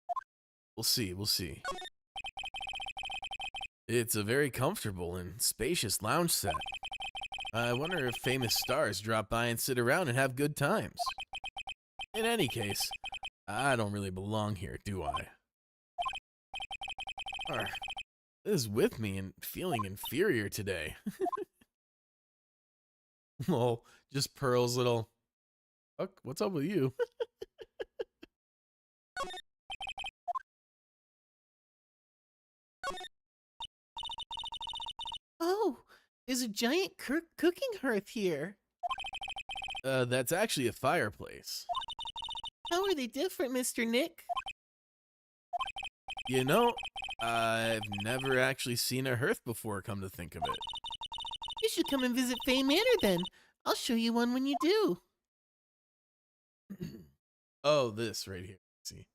we'll see. We'll see. It's a very comfortable and spacious lounge set. I wonder if famous stars drop by and sit around and have good times. In any case, I don't really belong here, do I? Is with me and feeling inferior today. Lol, just Pearl's little... Fuck, what's up with you? Oh, there's a giant cooking hearth here. That's actually a fireplace. How are they different, Mr. Nick? You know, I've never actually seen a hearth before, come to think of it. You should come and visit Fay Manor then. I'll show you one when you do. Oh, this right here. See.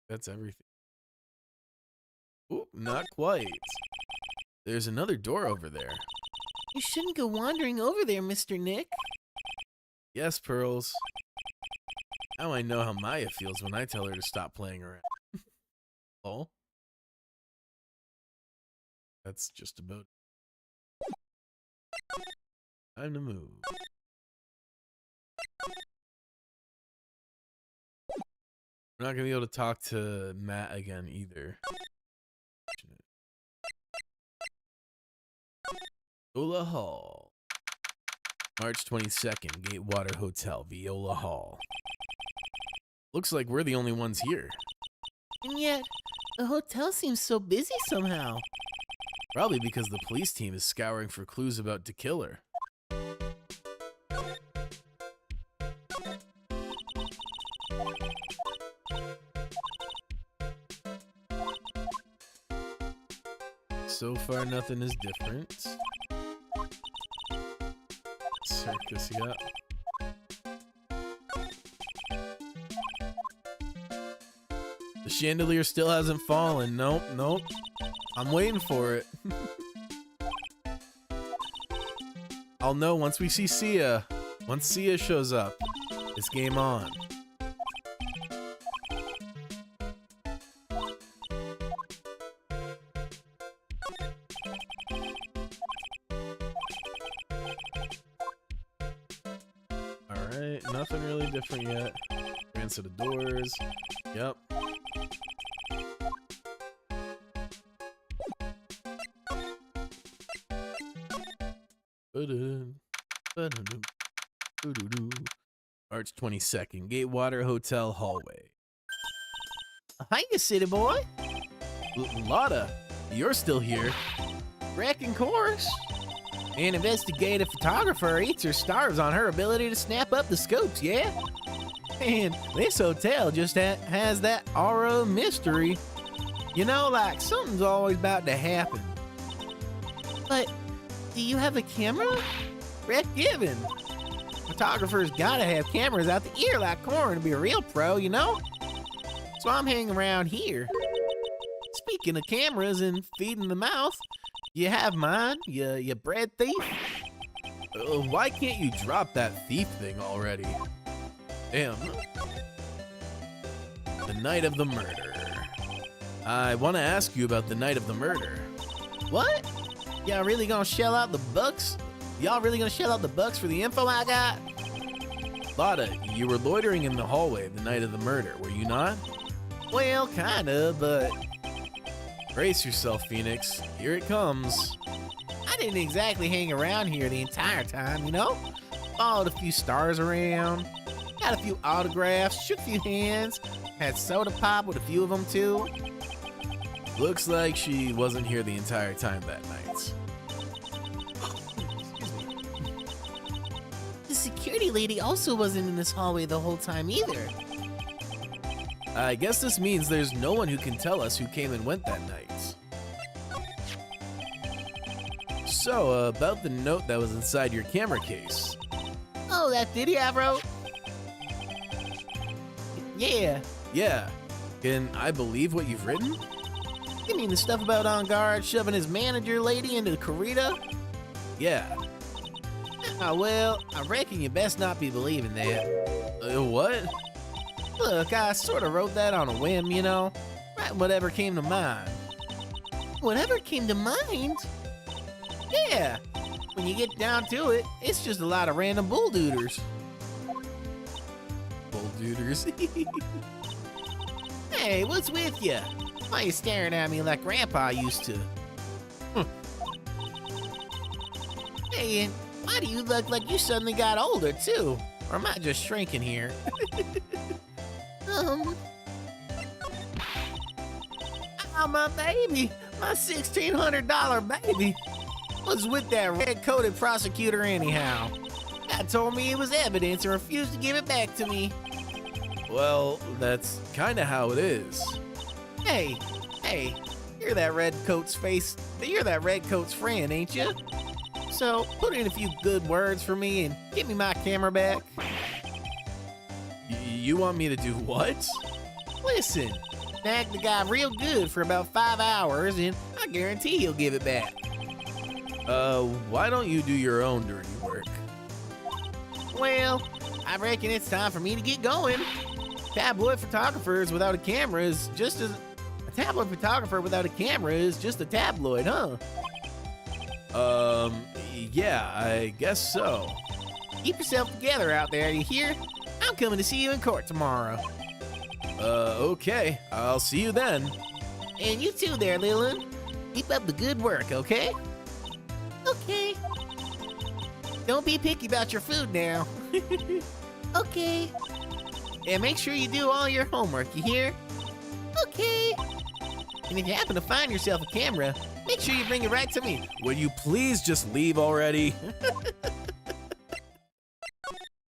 That's everything. Ooh, not quite. There's another door over there. You shouldn't go wandering over there, Mr. Nick. Yes, Pearls. Now I know how Maya feels when I tell her to stop playing around. Oh? That's just about it. Time to move. We're not going to be able to talk to Matt again either. Viola Hall. March 22nd, Gatewater Hotel, Viola Hall. Looks like we're the only ones here. And yet, the hotel seems so busy somehow. Probably because the police team is scouring for clues about the killer. So far, nothing is different. Circus, yeah. The chandelier still hasn't fallen. Nope, nope. I'm waiting for it. I'll know once we see Sia. Once Sia shows up, it's game on. nothing really different yet. Answer the doors. Yep. March 22nd, Gatewater Hotel hallway. Hiya, city boy. Lotta, you're still here. Reckon course. An investigative photographer eats or starves on her ability to snap up the scopes, yeah? And this hotel just has that aura of mystery. You know, like something's always about to happen. But do you have a camera? Brett Given. Photographers gotta have cameras out the ear like corn to be a real pro, you know? So I'm hanging around here. Speaking of cameras and feeding the mouth, you have mine, you bread thief? Why can't you drop that thief thing already? Damn. The night of the murder. I want to ask you about the night of the murder. What? Y'all really gonna shell out the bucks? Y'all really gonna shell out the bucks for the info I got? Lotta, you were loitering in the hallway the night of the murder, were you not? Well, kinda, but Brace yourself, Phoenix. Here it comes. I didn't exactly hang around here the entire time, you know? Followed a few stars around, got a few autographs, shook a few hands, had soda pop with a few of them too. Looks like she wasn't here the entire time that night. The security lady also wasn't in this hallway the whole time either. I guess this means there's no one who can tell us who came and went that night. So, about the note that was inside your camera case. Oh, that ditty I wrote? Yeah. Yeah. Can I believe what you've written? You mean the stuff about On Guard shoving his manager lady into the corrida? Yeah. Well, I reckon you best not be believing that. What? Look, I sort of wrote that on a whim, you know? Right, whatever came to mind. Whatever came to mind? Yeah. When you get down to it, it's just a lot of random bulldooders. Bulldooders? Hey, what's with you? Why you staring at me like Grandpa used to? Hey, and why do you look like you suddenly got older, too? Or am I just shrinking here? Oh, my baby, my $1,600 baby, was with that red-coated prosecutor anyhow. That told me it was evidence and refused to give it back to me. Well, that's kinda how it is. Hey, you're that red coat's friend, ain't you? So, put in a few good words for me and give me my camera back. You want me to do what? Listen, nag the guy real good for about 5 hours and I guarantee he'll give it back. Why don't you do your own dirty work? Well, I reckon it's time for me to get going. Tabloid photographers without a camera is just as... A tabloid photographer without a camera is just a tabloid, huh? Yeah, I guess so. Keep yourself together out there, you hear? I'm coming to see you in court tomorrow. Okay. I'll see you then. And you too there, Leland. Keep up the good work, okay? Okay. Don't be picky about your food now. Okay. And make sure you do all your homework, you hear? Okay. And if you happen to find yourself a camera, make sure you bring it right to me. Would you please just leave already?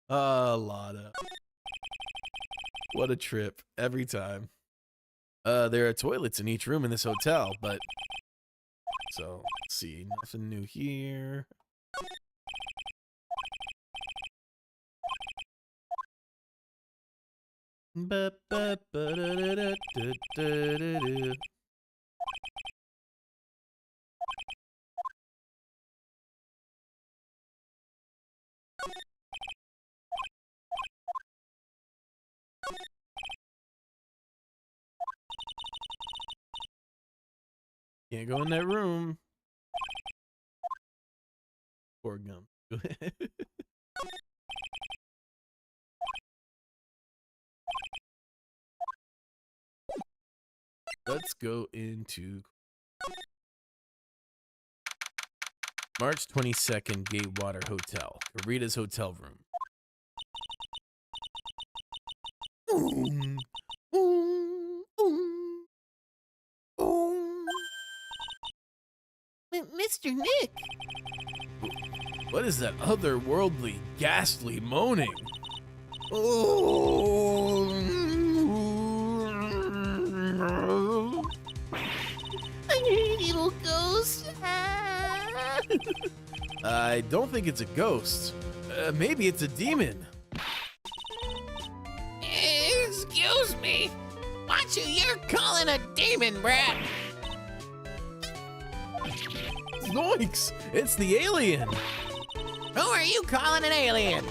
Lotta. What a trip, every time. There are toilets in each room in this hotel, but... So, let's see, nothing new here. Ba-ba-ba-da-da-da-da-da-da. Can't go in that room. Poor Gum. Let's go into March 22nd, Gatewater Hotel, Karita's hotel room. Mr. Nick! What is that otherworldly, ghastly moaning? I hear an evil ghost. I don't think it's a ghost. Maybe it's a demon. Excuse me. Watch who you're calling a demon, brat. Zoinks! It's the alien! Who are you calling an alien?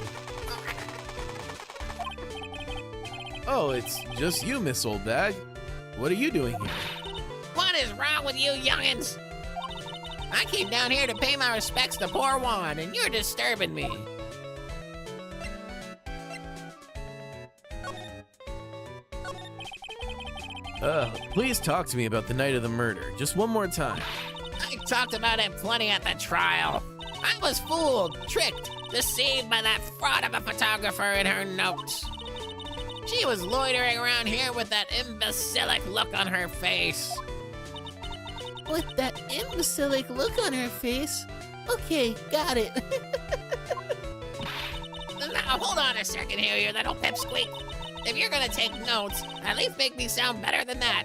Oh, it's just you, Miss Old Bag. What are you doing here? What is wrong with you youngins? I came down here to pay my respects to poor Juan, and you're disturbing me. Please talk to me about the night of the murder. Just one more time. I talked about it plenty at the trial. I was fooled, tricked, deceived by that fraud of a photographer in her notes. She was loitering around here with that imbecilic look on her face. With that imbecilic look on her face? Okay, got it. Now, hold on a second here, you little pipsqueak. If you're gonna take notes, at least make me sound better than that.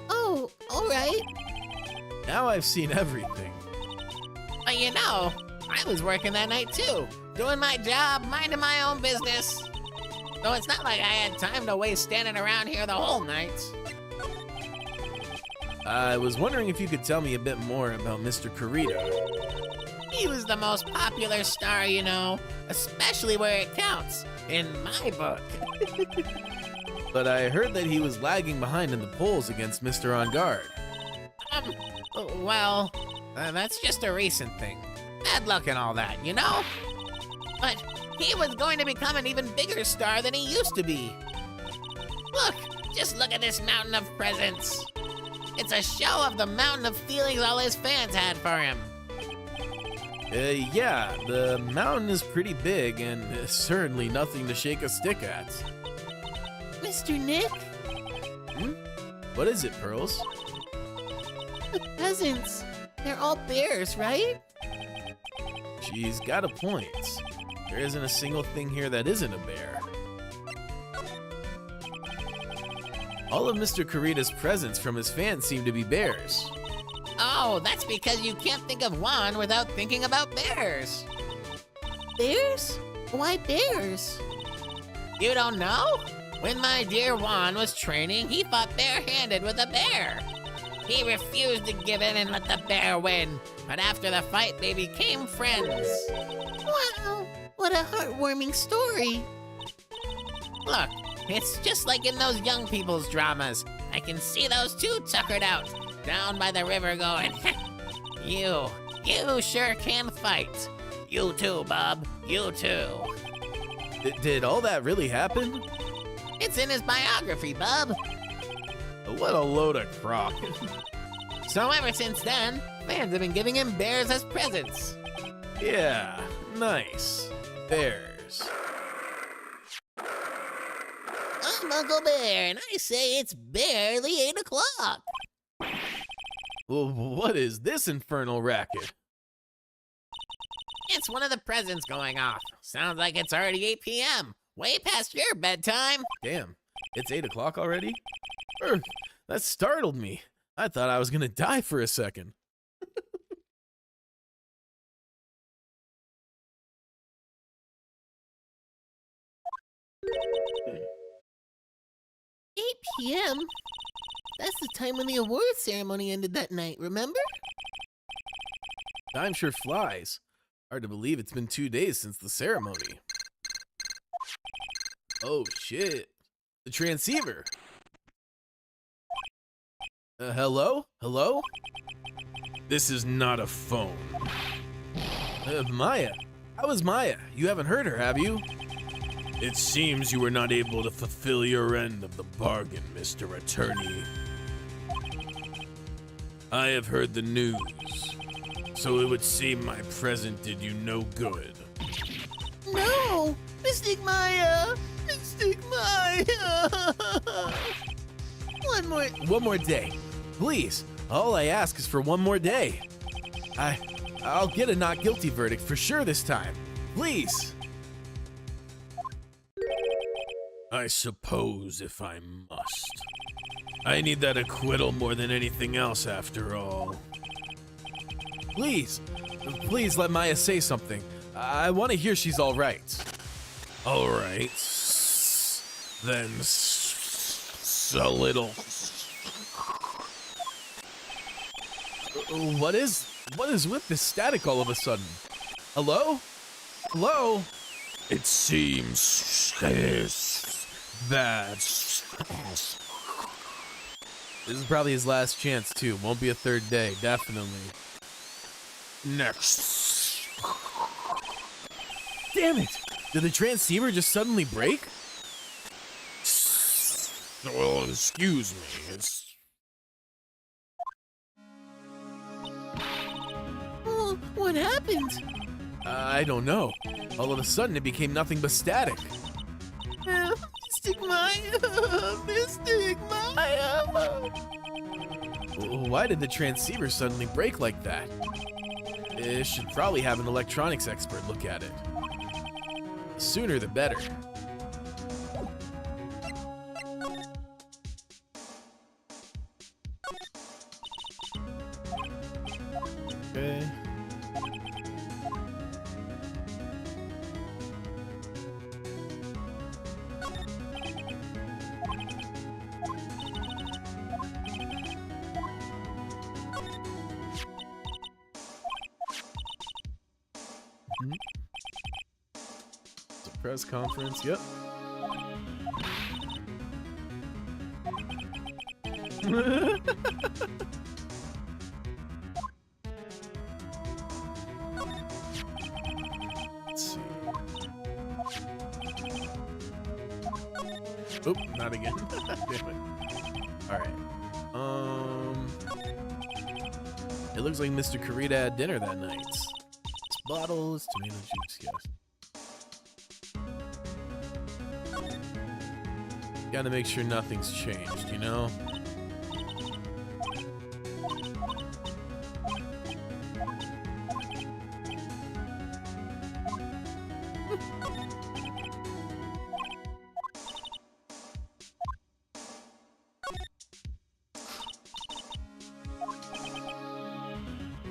Oh, alright. Now I've seen everything. But you know, I was working that night too, doing my job, minding my own business. So it's not like I had time to waste standing around here the whole night. I was wondering if you could tell me a bit more about Mr. Karita. He was the most popular star, you know, especially where it counts, in my book. But I heard that he was lagging behind in the polls against Mr. On Guard. Well, that's just a recent thing. Bad luck and all that, you know? But he was going to become an even bigger star than he used to be. Look, just look at this mountain of presents. It's a show of the mountain of feelings all his fans had for him. Yeah, the mountain is pretty big and certainly nothing to shake a stick at. Mr. Nick? What is it, Pearls? The peasants. They're all bears, right? She's got a point. There isn't a single thing here that isn't a bear. All of Mr. Karita's presents from his fans seem to be bears. Oh, that's because you can't think of Juan without thinking about bears. Bears? Why bears? You don't know? When my dear Juan was training, he fought barehanded with a bear. He refused to give in and let the bear win, but after the fight, they became friends. Wow, what a heartwarming story. Look, it's just like in those young people's dramas. I can see those two tuckered out, down by the river going, you sure can fight. You too, bub, you too. Did all that really happen? It's in his biography, bub. What a load of crock. So ever since then, fans have been giving him bears as presents. Yeah, nice. Bears. I'm Uncle Bear, and I say it's barely 8 o'clock. Well, what is this infernal racket? It's one of the presents going off. Sounds like it's already 8 p.m. Way past your bedtime. Damn, it's 8 o'clock already? That startled me. I thought I was gonna die for a second. 8 p.m.? That's the time when the award ceremony ended that night, remember? Time sure flies. Hard to believe it's been 2 days since the ceremony. Oh shit. The transceiver. Hello? Hello? This is not a phone. Maya. How is Maya? You haven't heard her, have you? It seems you were not able to fulfill your end of the bargain, Mr. Attorney. I have heard the news, so it would seem my present did you no good. No! Mystic Maya! Mystic Maya! One more day. Please. All I ask is for one more day. I'll get a not guilty verdict for sure this time. Please. I suppose if I must. I need that acquittal more than anything else after all. Please. Please let Maya say something. I want to hear she's all right. All right. Then a little. What is with this static all of a sudden? Hello? Hello? It seems that This is probably his last chance too. Won't be a third day, definitely. next. Damn it! Did the transceiver just suddenly break? Well, excuse me. Oh, what happened? I don't know. All of a sudden, it became nothing but static. Mystic Maya! Mystic Maya! Why did the transceiver suddenly break like that? It should probably have an electronics expert look at it. The sooner the better. Okay. It's a press conference, yep. Let's see. Oop, not again. Damn it. Alright. It looks like Mr. Karita had dinner that night. Bottles, tomato juice, yes. Gotta make sure nothing's changed, you know?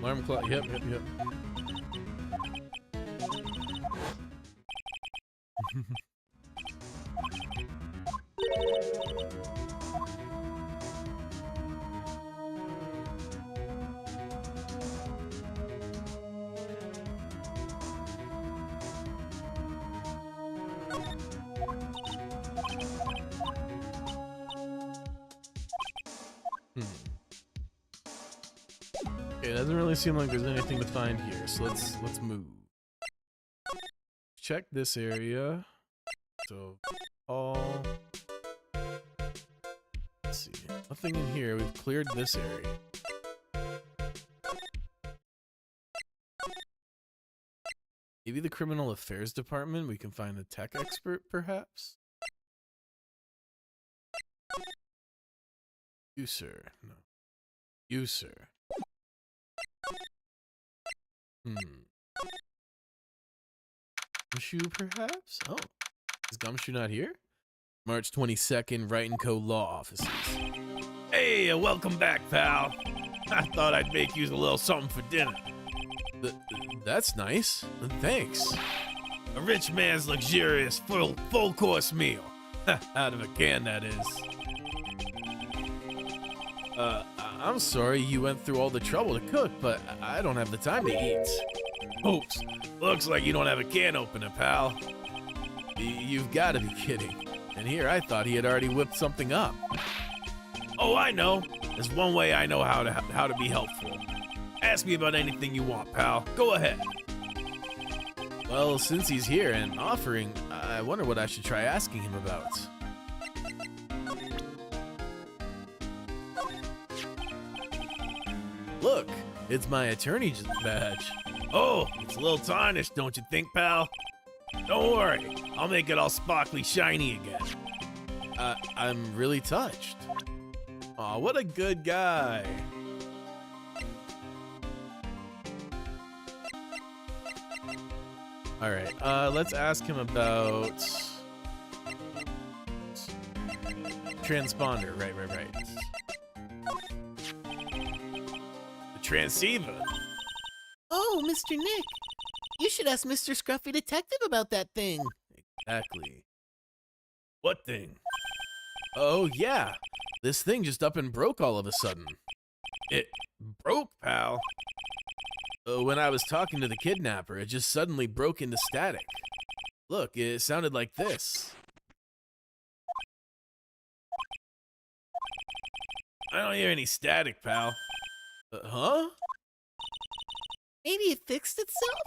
Alarm clock, yep. Okay, it doesn't really seem like there's anything to find here, so let's move. Check this area. So, all. Let's see. Nothing in here. We've cleared this area. Maybe the criminal affairs department. We can find a tech expert, perhaps. You, sir. No. You, sir. Gumshoe, perhaps? Oh. Is Gumshoe not here? March 22nd, Wright & Co. Law Offices. Hey, welcome back, pal. I thought I'd make you a little something for dinner. That's nice. Thanks. A rich man's luxurious full course meal. Out of a can, that is. I'm sorry you went through all the trouble to cook, but I don't have the time to eat. Oops. Looks like you don't have a can opener, pal. You've got to be kidding. And here I thought he had already whipped something up. Oh, I know. There's one way I know how to be helpful. Ask me about anything you want, pal. Go ahead. Well, since he's here and offering, I wonder what I should try asking him about. Look, it's my attorney's badge. Oh, it's a little tarnished, don't you think, pal? Don't worry, I'll make it all sparkly shiny again. I'm really touched. Aw, what a good guy. All right, let's ask him about transponder. Right. The transceiver. Oh, Mr. Nick. You should ask Mr. Scruffy Detective about that thing. Exactly. What thing? Oh, yeah. This thing just up and broke all of a sudden. It broke, pal. When I was talking to the kidnapper, it just suddenly broke into static. Look, it sounded like this. I don't hear any static, pal. Huh? Maybe it fixed itself?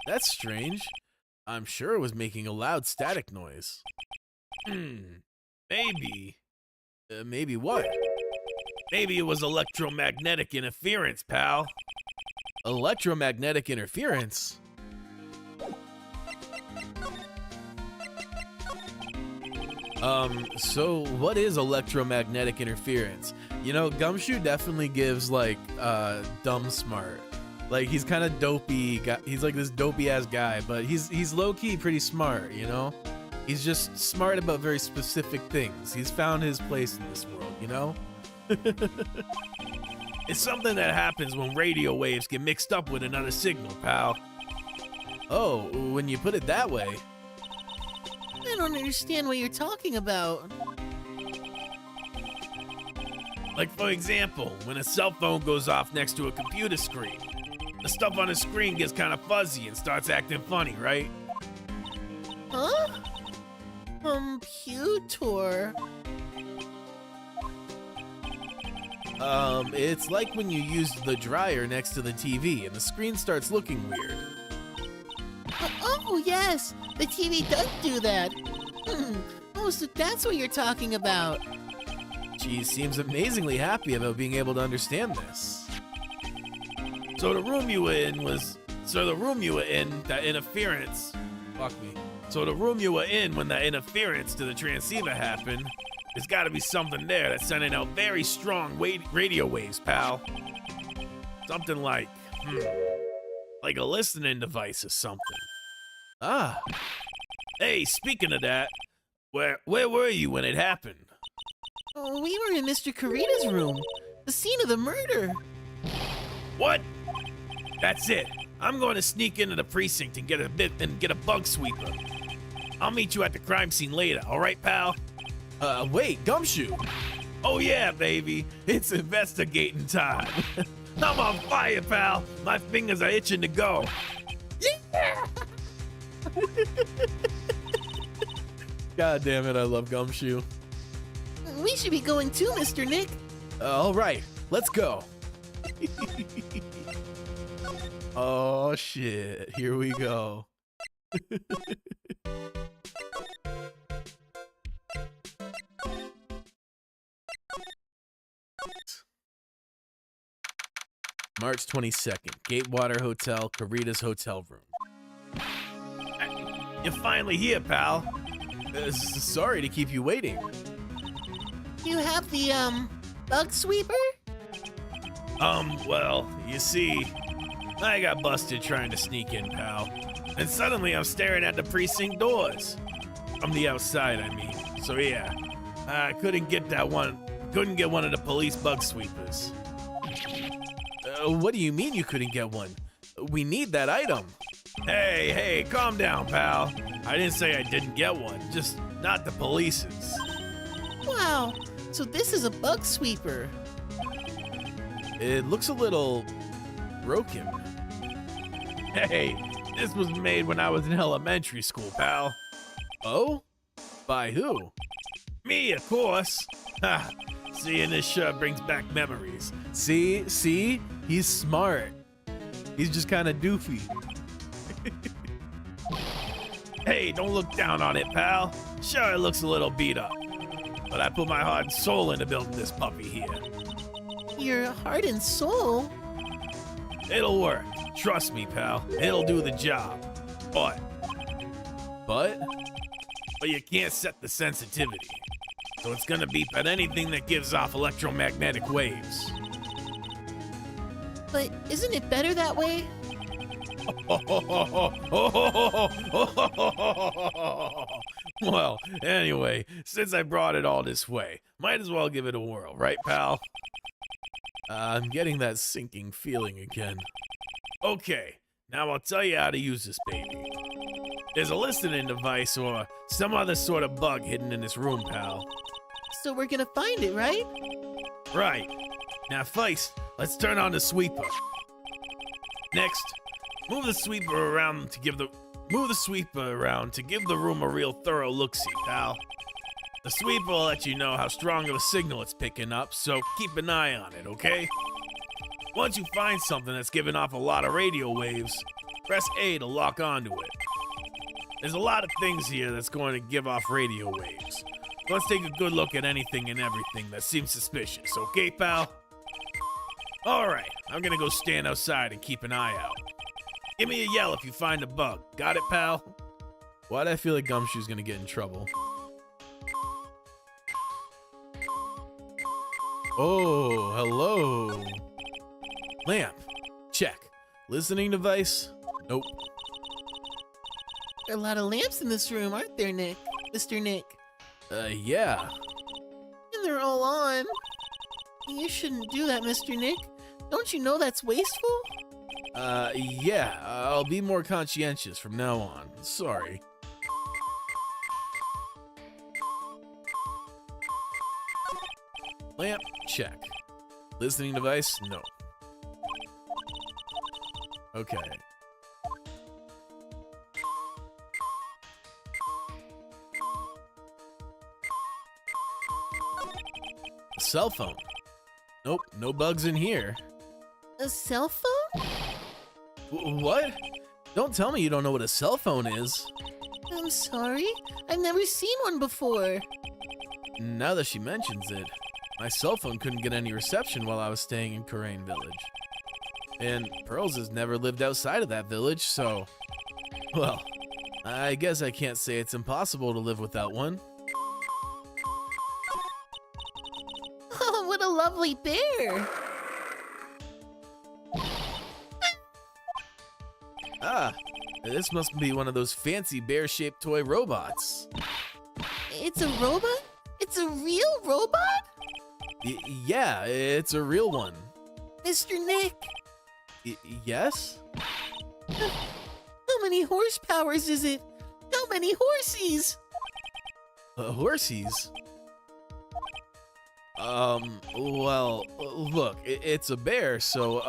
That's strange. I'm sure it was making a loud static noise. Maybe. Maybe what? Maybe it was electromagnetic interference, pal. Electromagnetic interference? So what is electromagnetic interference? You know, Gumshoe definitely gives, like, dumb smart. Like, he's kind of dopey. He's like this dopey-ass guy, but he's low-key pretty smart, you know? He's just smart about very specific things. He's found his place in this world, you know? It's something that happens when radio waves get mixed up with another signal, pal. Oh, when you put it that way. I don't understand what you're talking about. Like, for example, when a cell phone goes off next to a computer screen, the stuff on the screen gets kind of fuzzy and starts acting funny, right? Huh? Computer. It's like when you use the dryer next to the TV and the screen starts looking weird. Oh, yes. The TV does do that. Oh, so that's what you're talking about. She seems amazingly happy about being able to understand this. So the room you were in, that interference. Fuck me. So the room you were in when that interference to the transceiver happened, there's gotta be something there that's sending out very strong radio waves, pal. Something like a listening device or something. Ah. Hey, speaking of that, where were you when it happened? Oh, we were in Mr. Karita's room. The scene of the murder. What? That's it. I'm going to sneak into the precinct and get a bug sweeper. I'll meet you at the crime scene later, all right, pal? Wait, Gumshoe. Oh yeah, baby. It's investigating time. I'm on fire, pal. My fingers are itching to go. Yeah! God damn it, I love Gumshoe. We should be going too, Mr. Nick. All right, let's go. Oh shit, here we go. March 22nd, Gatewater Hotel, Karita's hotel room. You're finally here, pal. Sorry to keep you waiting. You have the, bug sweeper? Well, you see, I got busted trying to sneak in, pal. And suddenly I'm staring at the precinct doors. From the outside, I mean. So yeah, I couldn't get one of the police bug sweepers. What do you mean you couldn't get one? We need that item. Hey, calm down, pal. I didn't say I didn't get one, just not the police's. Wow, so this is a bug sweeper. It looks a little broken. Hey, this was made when I was in elementary school, pal. Oh? By who? Me, of course. Ha! Seeing this shirt brings back memories. See? He's smart. He's just kind of doofy. Hey, don't look down on it, pal. Sure, it looks a little beat up. But I put my heart and soul into building this puppy here. your heart and soul. It'll work. Trust me, pal. It'll do the job. But you can't set the sensitivity. So it's gonna beep at anything that gives off electromagnetic waves. But isn't it better that way? Well, anyway, since I brought it all this way, might as well give it a whirl, right, pal? I'm getting that sinking feeling again. Okay, now I'll tell you how to use this baby. There's a listening device or some other sort of bug hidden in this room, pal. So we're gonna find it, right? Right. Now first, let's turn on the sweeper. Next, move the sweeper around to give the room a real thorough look-see, pal. The sweeper will let you know how strong of a signal it's picking up, so keep an eye on it, okay? Once you find something that's giving off a lot of radio waves, press A to lock onto it. There's a lot of things here that's going to give off radio waves. Let's take a good look at anything and everything that seems suspicious, okay, pal? Alright, I'm gonna go stand outside and keep an eye out. Give me a yell if you find a bug. Got it, pal? Why'd I feel like Gumshoe's gonna get in trouble? Oh, hello. Lamp. Check. Listening device? Nope. There are a lot of lamps in this room, aren't there, Nick? Mr. Nick. Yeah. And they're all on. You shouldn't do that, Mr. Nick. Don't you know that's wasteful? Yeah. I'll be more conscientious from now on. Sorry. Lamp, check. Listening device, no. Okay. Cell phone. Nope, no bugs in here. A cell phone? What? Don't tell me you don't know what a cell phone is. I'm sorry. I've never seen one before. Now that she mentions it, my cell phone couldn't get any reception while I was staying in Karain Village. And Pearls has never lived outside of that village, so... Well, I guess I can't say it's impossible to live without one. Oh, what a lovely bear. Ah, this must be one of those fancy bear-shaped toy robots. It's a robot? It's a real robot? Yeah, it's a real one. Mr. Nick, Yes? how many horsepowers is it? How many horsies? Horsies? Well, look, it's a bear, so,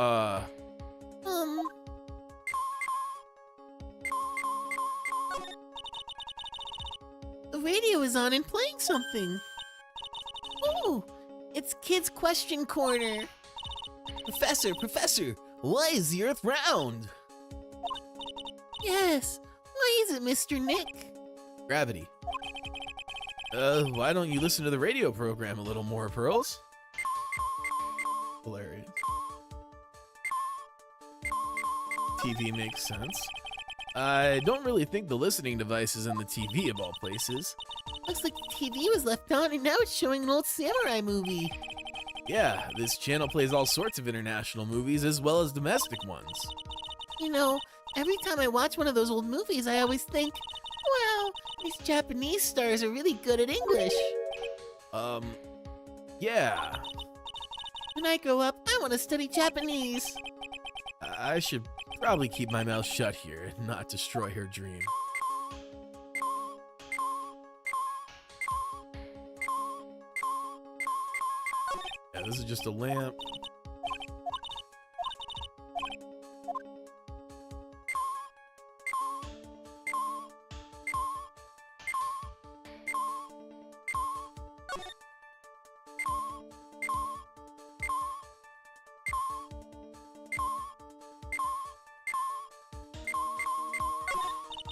The radio is on and playing something. Oh, it's Kids Question Corner. Professor, why is the Earth round? Yes, why is it, Mr. Nick? Gravity. Why don't you listen to the radio program a little more, Pearls? Hilarious. TV makes sense. I don't really think the listening device is in the TV of all places. Looks like the TV was left on and now it's showing an old samurai movie. Yeah, this channel plays all sorts of international movies as well as domestic ones. You know, every time I watch one of those old movies, I always think, wow, these Japanese stars are really good at English. Yeah. When I grow up, I want to study Japanese. I should probably keep my mouth shut here and not destroy her dream. Yeah, this is just a lamp.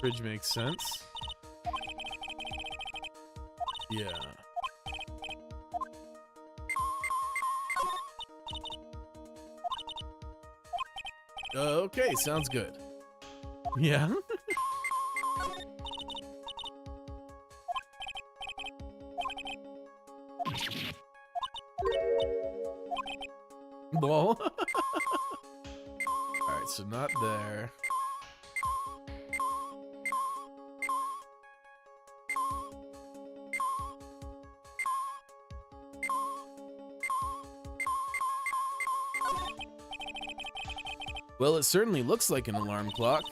Fridge makes sense. Yeah. Okay, sounds good. Yeah? Well. Alright, so not there. Well, it certainly looks like an alarm clock.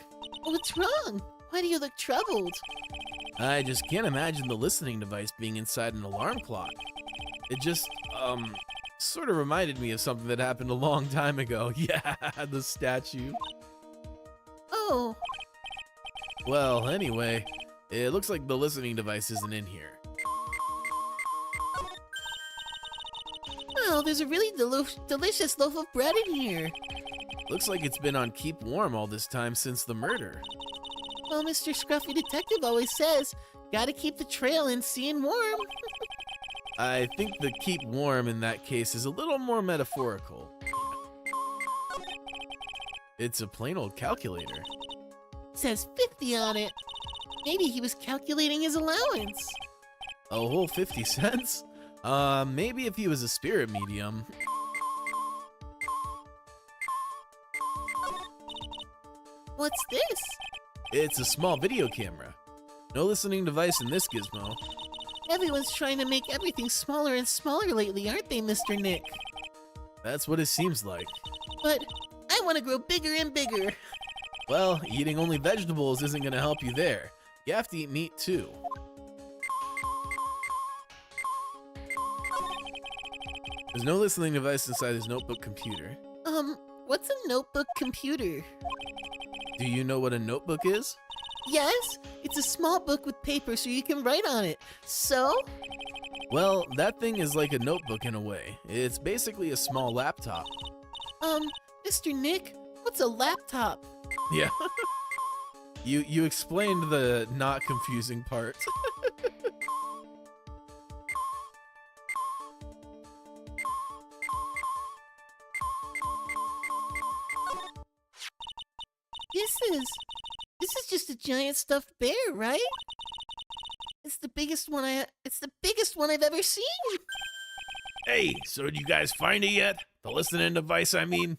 What's wrong? Why do you look troubled? I just can't imagine the listening device being inside an alarm clock. It just, sort of reminded me of something that happened a long time ago. Yeah, the statue. Oh, Well, anyway, it looks like the listening device isn't in here. well, there's a really delicious loaf of bread in here. Looks like it's been on keep warm all this time since the murder. Well, Mr. Scruffy Detective always says, gotta keep the trail in seeing warm. I think the keep warm in that case is a little more metaphorical. It's a plain old calculator. Says 50 on it. Maybe he was calculating his allowance. A whole 50 cents? Maybe if he was a spirit medium. What's this? It's a small video camera. No listening device in this gizmo. Everyone's trying to make everything smaller and smaller lately, aren't they, Mr. Nick? That's what it seems like. But I want to grow bigger and bigger. Well, eating only vegetables isn't gonna help you there. You have to eat meat too. There's no listening device inside his notebook computer. What's a notebook computer? Do you know what a notebook is? Yes, it's a small book with paper so you can write on it. So? Well, that thing is like a notebook in a way. It's basically a small laptop. Mr. Nick, what's a laptop? Yeah. You explained the not confusing part. This is just a giant stuffed bear, right? It's the biggest one I've ever seen. Hey, so did you guys find it yet? The listening device, I mean?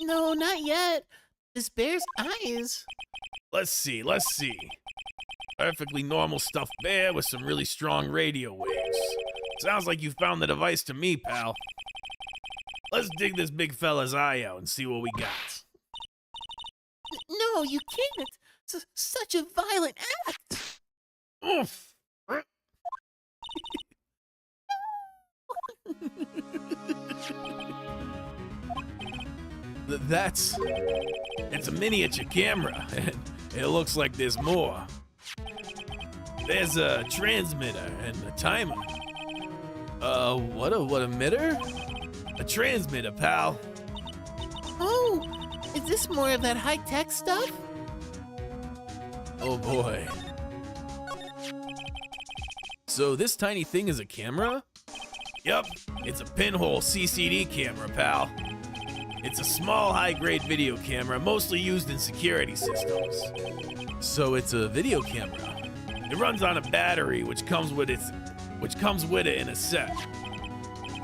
No, not yet. This bear's eyes. Let's see. Perfectly normal stuffed bear with some really strong radio waves. Sounds like you found the device to me, pal. Let's dig this big fella's eye out and see what we got. No, you can't. It's such a violent act. Oof! It's a miniature camera, and it looks like there's more. There's a transmitter and a timer. What emitter? A transmitter, pal. Oh, is this more of that high-tech stuff? Oh boy. So this tiny thing is a camera? Yup, it's a pinhole CCD camera, pal. It's a small, high-grade video camera, mostly used in security systems. So it's a video camera. It runs on a battery, which comes with it in a set.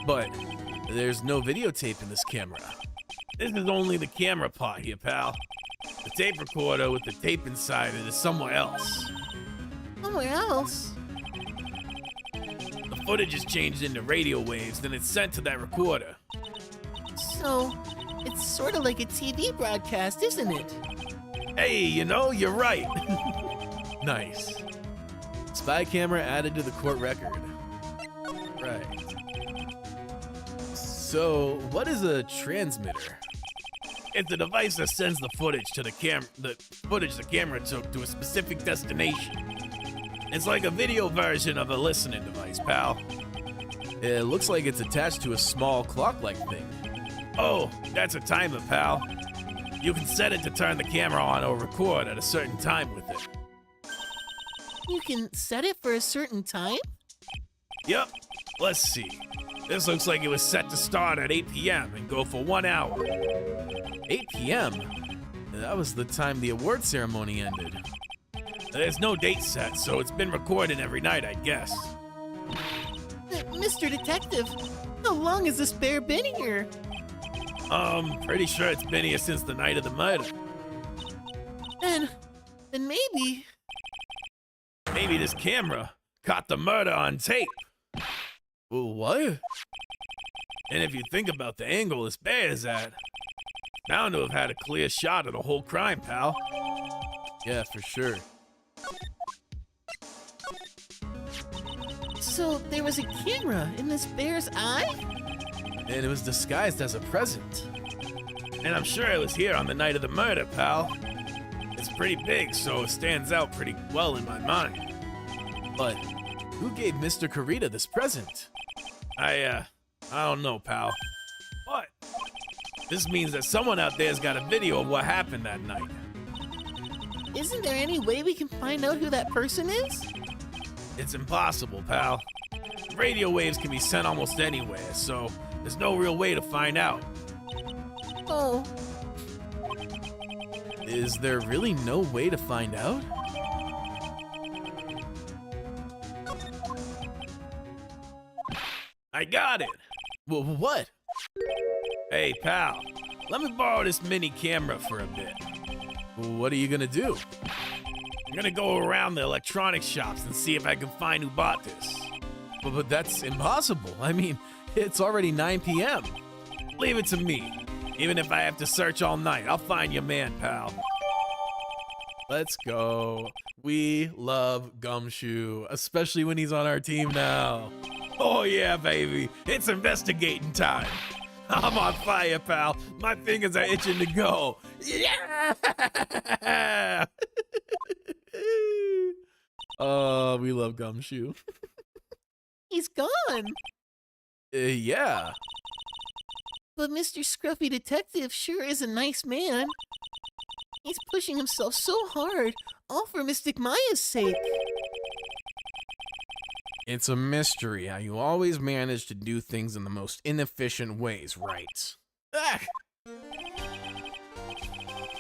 But there's no videotape in this camera. This is only the camera part here, pal. The tape recorder with the tape inside it is somewhere else. Somewhere else? The footage is changed into radio waves, then it's sent to that recorder. So, it's sort of like a TV broadcast, isn't it? Hey, you're right. Nice. Spy camera added to the court record. Right. So, what is a transmitter? It's a device that sends the footage the camera took to a specific destination. It's like a video version of a listening device, pal. It looks like it's attached to a small clock-like thing. Oh, that's a timer, pal. You can set it to turn the camera on or record at a certain time with it. You can set it for a certain time? Yep. Let's see. This looks like it was set to start at 8 p.m. and go for 1 hour. 8 p.m.? That was the time the award ceremony ended. There's no date set, so it's been recorded every night, I guess. Mr. Detective, how long has this bear been here? Pretty sure it's been here since the night of the murder. Then maybe... Maybe this camera caught the murder on tape. What? And if you think about the angle this bear is at, bound to have had a clear shot of the whole crime, pal. Yeah, for sure. So there was a camera in this bear's eye? And it was disguised as a present. And I'm sure it was here on the night of the murder, pal. It's pretty big, so it stands out pretty well in my mind. But who gave Mr. Kurita this present? I don't know, pal. But this means that someone out there's got a video of what happened that night. Isn't there any way we can find out who that person is? It's impossible, pal. Radio waves can be sent almost anywhere, so there's no real way to find out. Oh, Is there really no way to find out? I got it. What? Hey, pal, let me borrow this mini camera for a bit. What are you gonna do? I'm gonna go around the electronics shops and see if I can find who bought this. But that's impossible. I mean, it's already 9 p.m. Leave it to me. Even if I have to search all night, I'll find your man, pal. Let's go. We love Gumshoe, especially when he's on our team now. Oh yeah, baby. It's investigating time. I'm on fire, pal. My fingers are itching to go. Yeah! Oh, we love Gumshoe. he's gone. Yeah. But Mr. Scruffy Detective sure is a nice man. He's pushing himself so hard, all for Mystic Maya's sake. It's a mystery how you always manage to do things in the most inefficient ways, right? Ah!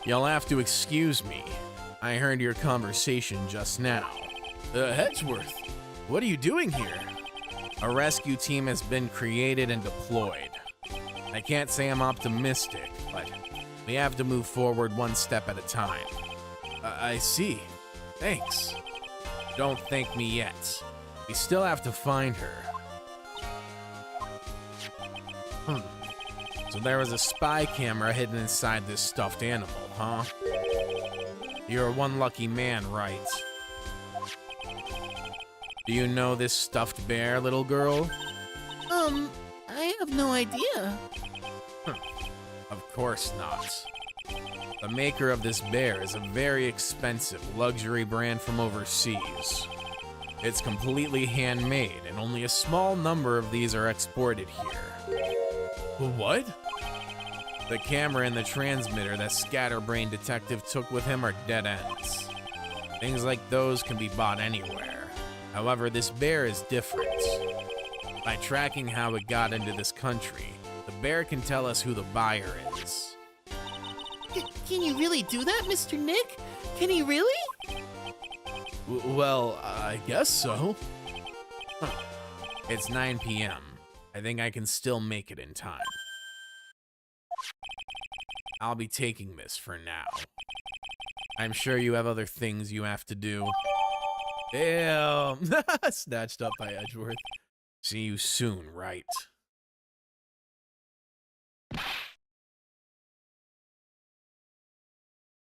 You'll have to excuse me. I heard your conversation just now. Hedgeworth, what are you doing here? A rescue team has been created and deployed. I can't say I'm optimistic, but we have to move forward one step at a time. I see. Thanks. Don't thank me yet. We still have to find her. So there was a spy camera hidden inside this stuffed animal, huh? You're one lucky man, right? Do you know this stuffed bear, little girl? I have no idea. Of course not. The maker of this bear is a very expensive luxury brand from overseas. It's completely handmade, and only a small number of these are exported here. What? The camera and the transmitter that Scatterbrain Detective took with him are dead ends. Things like those can be bought anywhere. However, this bear is different. By tracking how it got into this country, the bear can tell us who the buyer is. Can you really do that, Mr. Nick? Can he really? Well, I guess so. It's 9 p.m. I think I can still make it in time. I'll be taking this for now. I'm sure you have other things you have to do. Damn. Snatched up by Edgeworth. See you soon, right?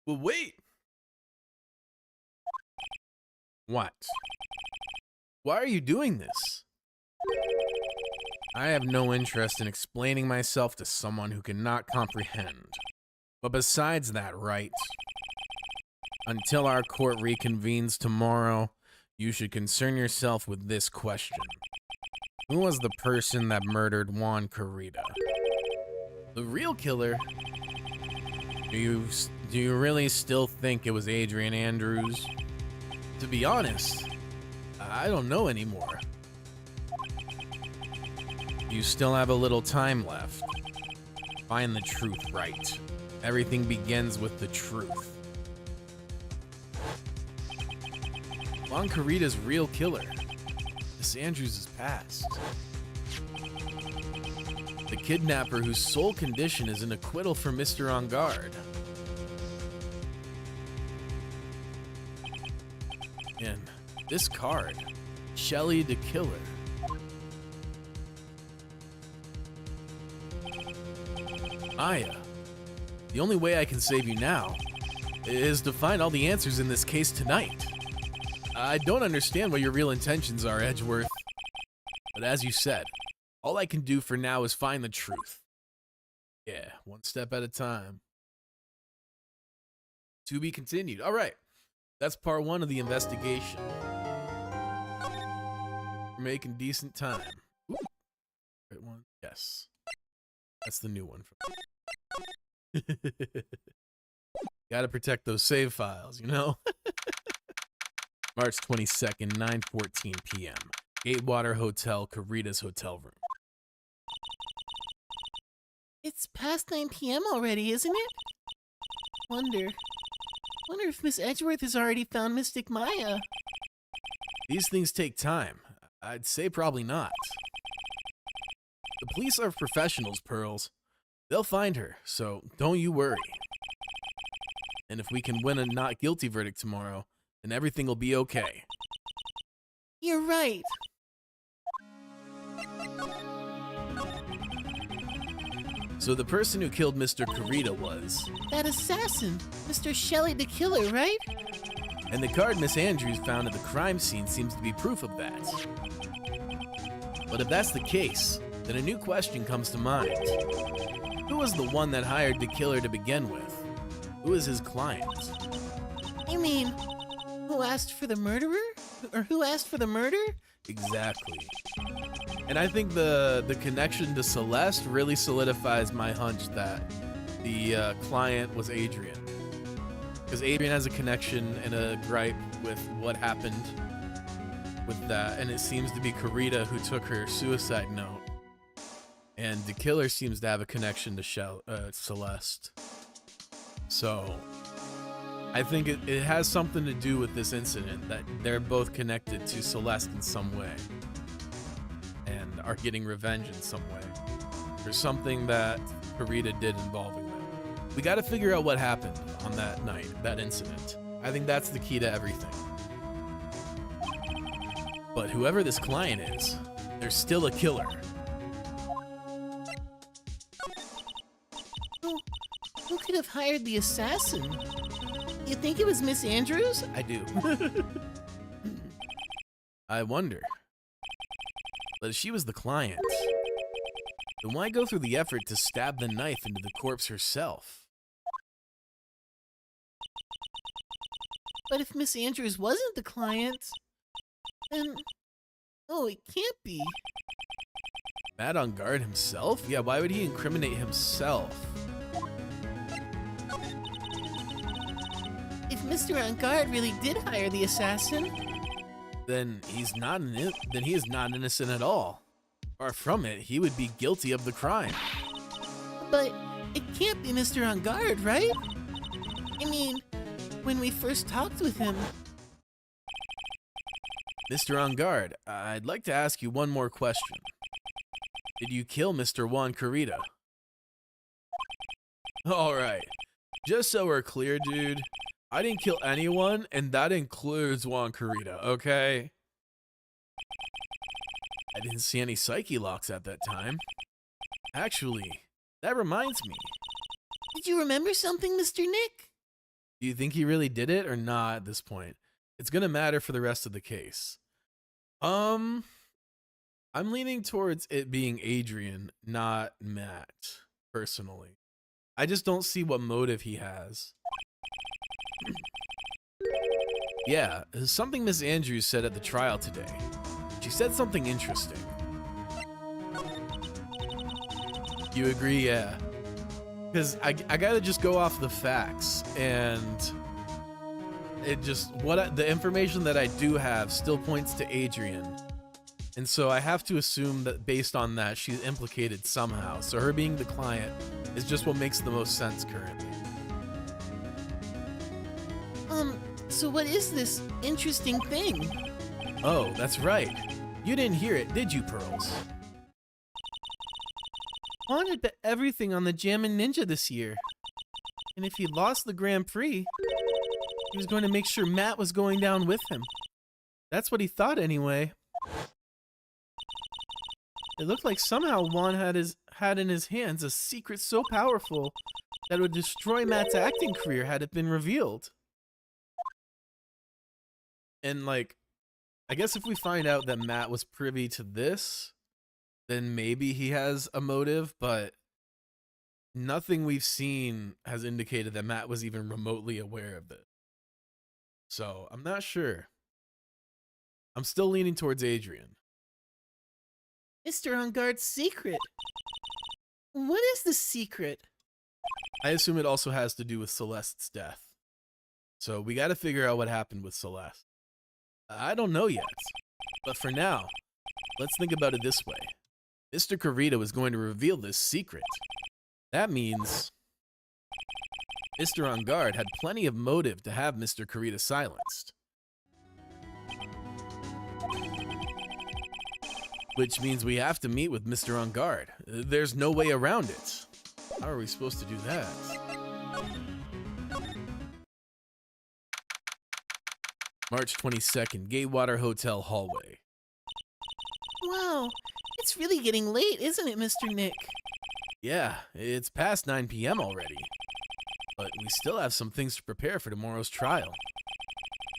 Well, wait. What? Why are you doing this? I have no interest in explaining myself to someone who cannot comprehend. But besides that, right? Until our court reconvenes tomorrow, you should concern yourself with this question. Who was the person that murdered Juan Kurita? The real killer? Do you really still think it was Adrian Andrews? To be honest, I don't know anymore. You still have a little time left. Find the truth right. Everything begins with the truth. Juan Carita's real killer. Miss Andrews is past. The kidnapper whose sole condition is an acquittal for Mr. On Guard. And this card, Shelly the Killer. Aya, the only way I can save you now is to find all the answers in this case tonight. I don't understand what your real intentions are, Edgeworth. But as you said, all I can do for now is find the truth. Yeah, one step at a time. To be continued. All right. That's part 1 of the investigation. We're making decent time. Ooh. Right one. Yes. That's the new one. Gotta protect those save files, you know? March 22nd, 9:14 p.m. Gatewater Hotel, Carita's hotel room. It's past 9 p.m. already, isn't it? Wonder if Miss Edgeworth has already found Mystic Maya. These things take time. I'd say probably not. The police are professionals, Pearls. They'll find her, so don't you worry. And if we can win a not guilty verdict tomorrow, then everything will be okay. You're right. So the person who killed Mr. Carita was... That assassin, Mr. Shelley the Killer, right? And the card Miss Andrews found at the crime scene seems to be proof of that. But if that's the case, then a new question comes to mind. Who was the one that hired the killer to begin with? Who is his client? You mean, who asked for the murderer? Or who asked for the murder? Exactly. And I think the connection to Celeste really solidifies my hunch that the client was Adrian. Because Adrian has a connection and a gripe with what happened with that, and it seems to be Carita who took her suicide note. And the killer seems to have a connection to Celeste. So I think it has something to do with this incident, that they're both connected to Celeste in some way and are getting revenge in some way for something that Carita did involving them. We got to figure out what happened on that night, that incident. I think that's the key to everything. But whoever this client is, there's still a killer. Who could have hired the assassin? You think it was Miss Andrews? I do. I wonder. But if she was the client, then why go through the effort to stab the knife into the corpse herself? But if Miss Andrews wasn't the client, then... Oh, it can't be. Matt on guard himself? Yeah, why would he incriminate himself? If Mr. On Guard really did hire the assassin, Then he is not innocent at all. Far from it, he would be guilty of the crime. but it can't be Mr. On Guard, right? I mean, when we first talked with him, Mr. On Guard, I'd like to ask you one more question. Did you kill Mr. Juan Carita? Alright, just so we're clear, dude, I didn't kill anyone, and that includes Juan Carita, okay? I didn't see any psyche locks at that time. Actually, that reminds me. did you remember something, Mr. Nick? Do you think he really did it or not at this point? It's gonna matter for the rest of the case. I'm leaning towards it being Adrian, not Matt, personally. I just don't see what motive he has. Yeah, something Miss Andrews said at the trial today. She said something interesting. You agree? Yeah. Because I gotta just go off the facts, and it just, the information that I do have still points to Adrian And so I have to assume that based on that, she's implicated somehow. So her being the client is just what makes the most sense currently. So what is this interesting thing? Oh, that's right. You didn't hear it, did you, Pearls? Juan had bet everything on the Jammin' Ninja this year. And if he lost the Grand Prix, he was going to make sure Matt was going down with him. That's what he thought anyway. It looked like somehow Juan had in his hands a secret so powerful that it would destroy Matt's acting career had it been revealed. And like, I guess if we find out that Matt was privy to this, then maybe he has a motive, but nothing we've seen has indicated that Matt was even remotely aware of it. So I'm not sure. I'm still leaning towards Adrian. Mr. On Guard's secret. What is the secret? I assume it also has to do with Celeste's death. So we got to figure out what happened with Celeste. I don't know yet, but for now, let's think about it this way. Mr. Corito is going to reveal this secret. That means Mr. On Guard had plenty of motive to have Mr. Corito silenced. Which means we have to meet with Mr. On Guard. There's no way around it. How are we supposed to do that? March 22nd, Gatewater Hotel hallway. Wow, it's really getting late, isn't it, Mr. Nick? Yeah, it's past 9 p.m. already. But we still have some things to prepare for tomorrow's trial.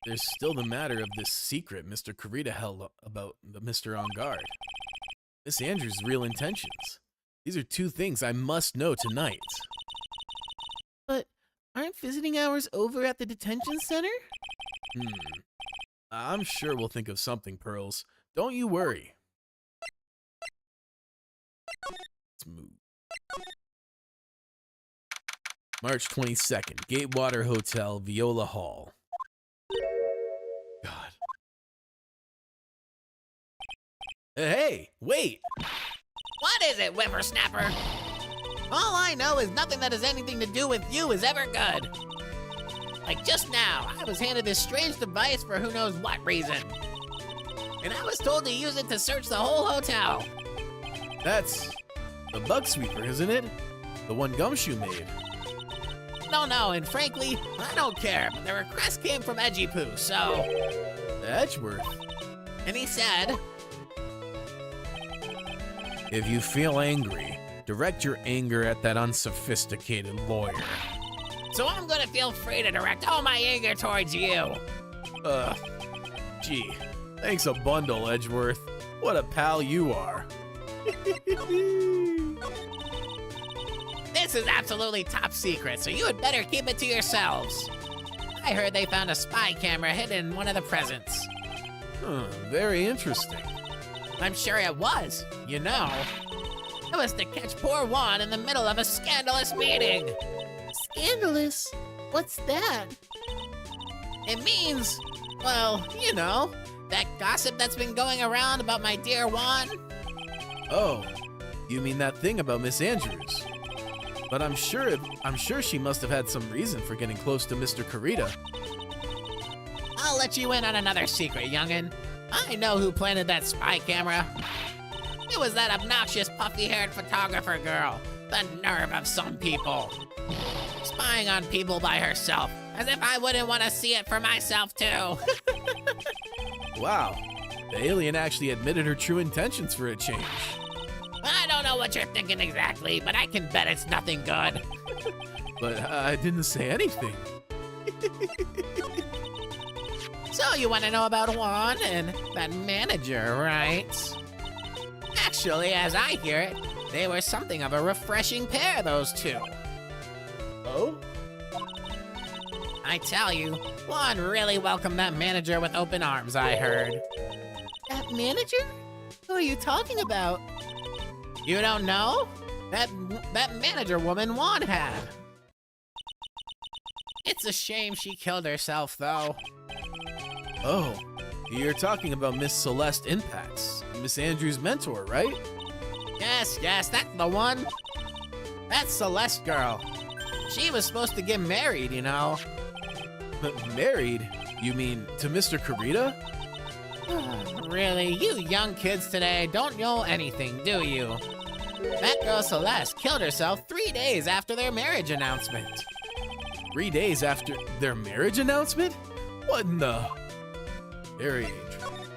There's still the matter of this secret Mr. Corito held about the Mr. On Guard. Miss Andrews' real intentions. These are two things I must know tonight. But aren't visiting hours over at the detention center? I'm sure we'll think of something, Pearls. Don't you worry. Let's move. March 22nd, Gatewater Hotel, Viola Hall. God. Hey, wait! What is it, whippersnapper? All I know is nothing that has anything to do with you is ever good. Like just now, I was handed this strange device for who knows what reason. And I was told to use it to search the whole hotel. That's the bug sweeper, isn't it? The one Gumshoe made. No, and frankly, I don't care, but the request came from Edgy Poo, so... Edgeworth. And he said... If you feel angry, direct your anger at that unsophisticated lawyer. So I'm gonna feel free to direct all my anger towards you. Gee, thanks a bundle, Edgeworth. What a pal you are. This is absolutely top secret, so you had better keep it to yourselves. I heard they found a spy camera hidden in one of the presents. Very interesting. I'm sure it was, you know. It was to catch poor Juan in the middle of a scandalous meeting. Scandalous? What's that? It means, well, you know, that gossip that's been going around about my dear Juan. Oh, you mean that thing about Miss Andrews? But I'm sure she must have had some reason for getting close to Mr. Corito. I'll let you in on another secret, youngin'. I know who planted that spy camera. It was that obnoxious, puffy-haired photographer girl. The nerve of some people. Spying on people by herself, as if I wouldn't want to see it for myself, too. Wow, the alien actually admitted her true intentions for a change. I don't know what you're thinking exactly, but I can bet it's nothing good. But I didn't say anything. So you want to know about Juan and that manager, right? Actually, as I hear it, they were something of a refreshing pair, those two. Oh? I tell you, Juan really welcomed that manager with open arms, I heard. That manager? Who are you talking about? You don't know? That manager woman Juan had. It's a shame she killed herself, though. Oh, you're talking about Miss Celeste Impacts, Miss Andrews' mentor, right? Yes, that's the one. That's Celeste girl. She was supposed to get married, you know. Married? You mean to Mr. Karita? Really, you young kids today don't know anything, do you? That girl Celeste killed herself 3 days after their marriage announcement. 3 days after their marriage announcement? What in the? Very interesting.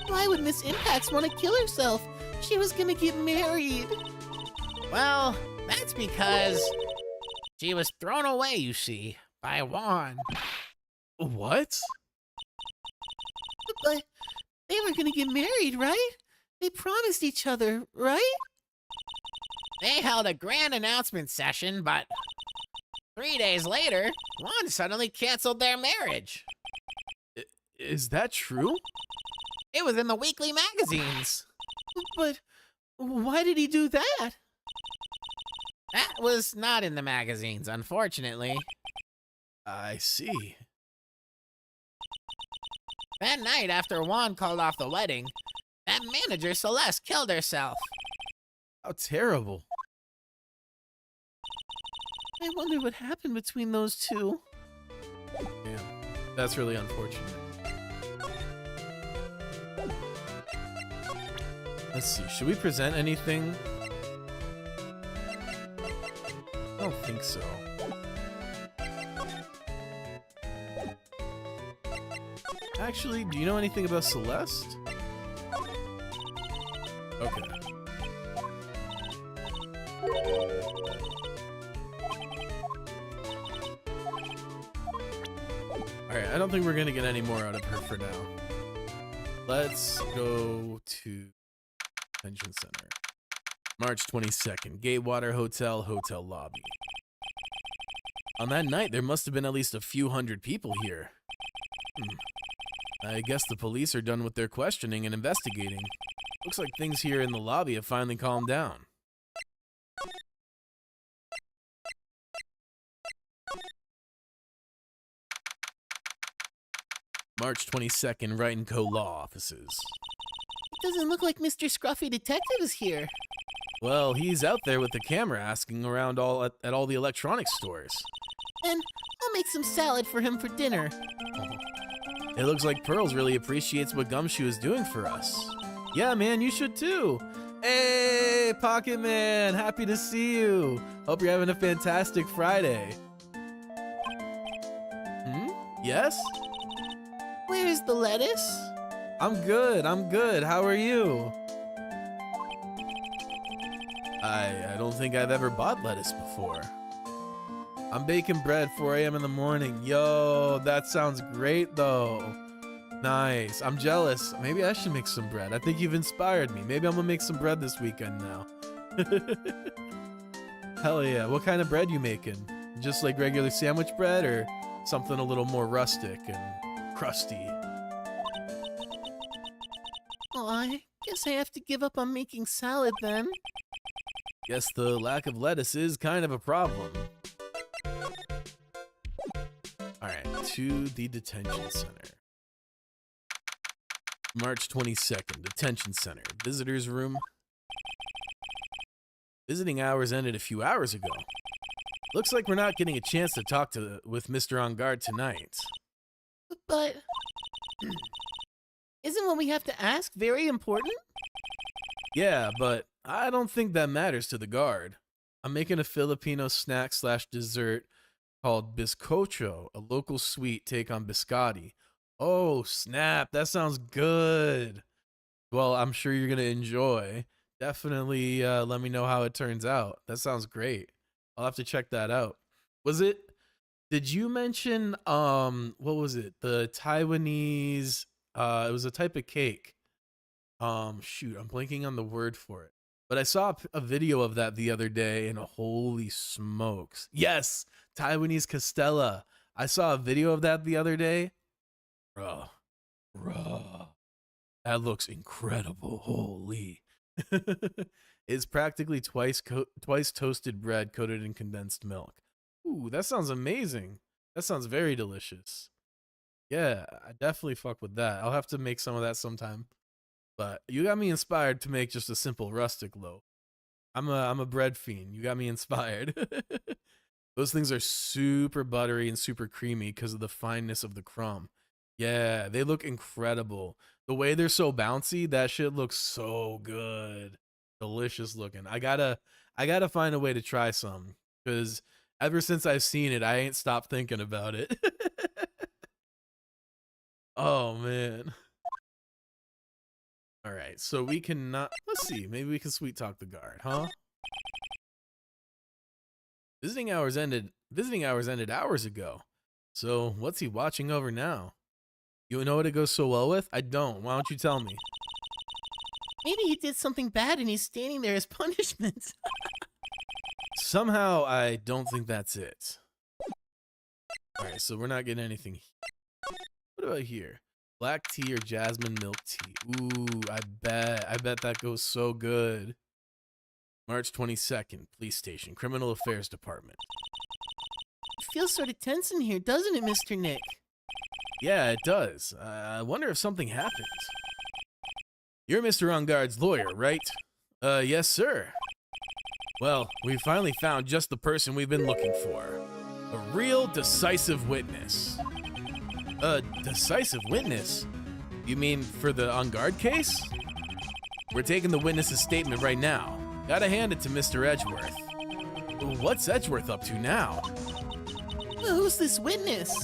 Why would Miss Impax want to kill herself? She was gonna get married. Well, that's because she was thrown away, you see, by Juan. What? But they were gonna get married, right? They promised each other, right? They held a grand announcement session, but 3 days later, Juan suddenly canceled their marriage. Is that true? It was in the weekly magazines. But why did he do that? That was not in the magazines, unfortunately. I see. That night after Juan called off the wedding, that manager Celeste killed herself. How terrible. I wonder what happened between those two. Damn. That's really unfortunate. Let's see. Should we present anything? I don't think so. Actually, do you know anything about Celeste? Okay. Alright, I don't think we're gonna get any more out of her for now. Let's go to Convention Center. March 22nd, Gatewater Hotel, hotel lobby. On that night, there must have been at least a few hundred people here. I guess the police are done with their questioning and investigating. Looks like things here in the lobby have finally calmed down. March 22nd, Wright & Co. Law Offices. It doesn't look like Mr. Scruffy Detective is here. Well, he's out there with the camera asking around at all the electronics stores. And I'll make some salad for him for dinner. It looks like Pearls really appreciates what Gumshoe is doing for us. Yeah, man, you should too. Hey, Pocket Man, happy to see you. Hope you're having a fantastic Friday. Yes? Where's the lettuce? I'm good. How are you? I don't think I've ever bought lettuce before. I'm baking bread 4 a.m. in the morning. Yo, that sounds great though. Nice. I'm jealous. Maybe I should make some bread. I think you've inspired me. Maybe I'm gonna make some bread this weekend now. Hell yeah. What kind of bread you making? Just like regular sandwich bread or something a little more rustic and crusty? Oh, I guess I have to give up on making salad then. Guess the lack of lettuce is kind of a problem. Alright, to the detention center. March 22nd, detention center, visitors room. Visiting hours ended a few hours ago. Looks like we're not getting a chance to talk with Mr. On Guard tonight. But isn't what we have to ask very important? Yeah, but I don't think that matters to the guard. I'm making a Filipino snack / dessert called Bizcocho, a local sweet take on biscotti. Oh, snap. That sounds good. Well, I'm sure you're going to enjoy. Definitely let me know how it turns out. That sounds great. I'll have to check that out. Did you mention, what was it? The Taiwanese, it was a type of cake. Shoot, I'm blanking on the word for it. But I saw a video of that the other day and holy smokes. Yes, Taiwanese Castella. I saw a video of that the other day. Bruh. That looks incredible. Holy. It's practically twice toasted bread coated in condensed milk. Ooh, that sounds amazing. That sounds very delicious. Yeah, I definitely fuck with that. I'll have to make some of that sometime. But you got me inspired to make just a simple rustic loaf. I'm a bread fiend. You got me inspired. Those things are super buttery and super creamy because of the fineness of the crumb. Yeah, they look incredible. The way they're so bouncy, that shit looks so good. Delicious looking. I gotta find a way to try some because ever since I've seen it, I ain't stopped thinking about it. Oh man. All right, so we cannot. Let's see. Maybe we can sweet talk the guard, huh? Visiting hours ended hours ago. So what's he watching over now? You know what it goes so well with? I don't. Why don't you tell me? Maybe he did something bad and he's standing there as punishment. Somehow I don't think that's it. All right, so we're not getting anything. What about here? Black tea or jasmine milk tea? Ooh, I bet that goes so good. March 22nd, police station, criminal affairs department. It feels sort of tense in here, doesn't it, Mr. Nick? Yeah, it does. I wonder if something happened. You're Mr. Ungard's lawyer, right? Yes, sir. Well, we finally found just the person we've been looking for. A real decisive witness. A decisive witness? You mean for the Ungard case? We're taking the witness's statement right now. Gotta hand it to Mr. Edgeworth. What's Edgeworth up to now? Who's this witness?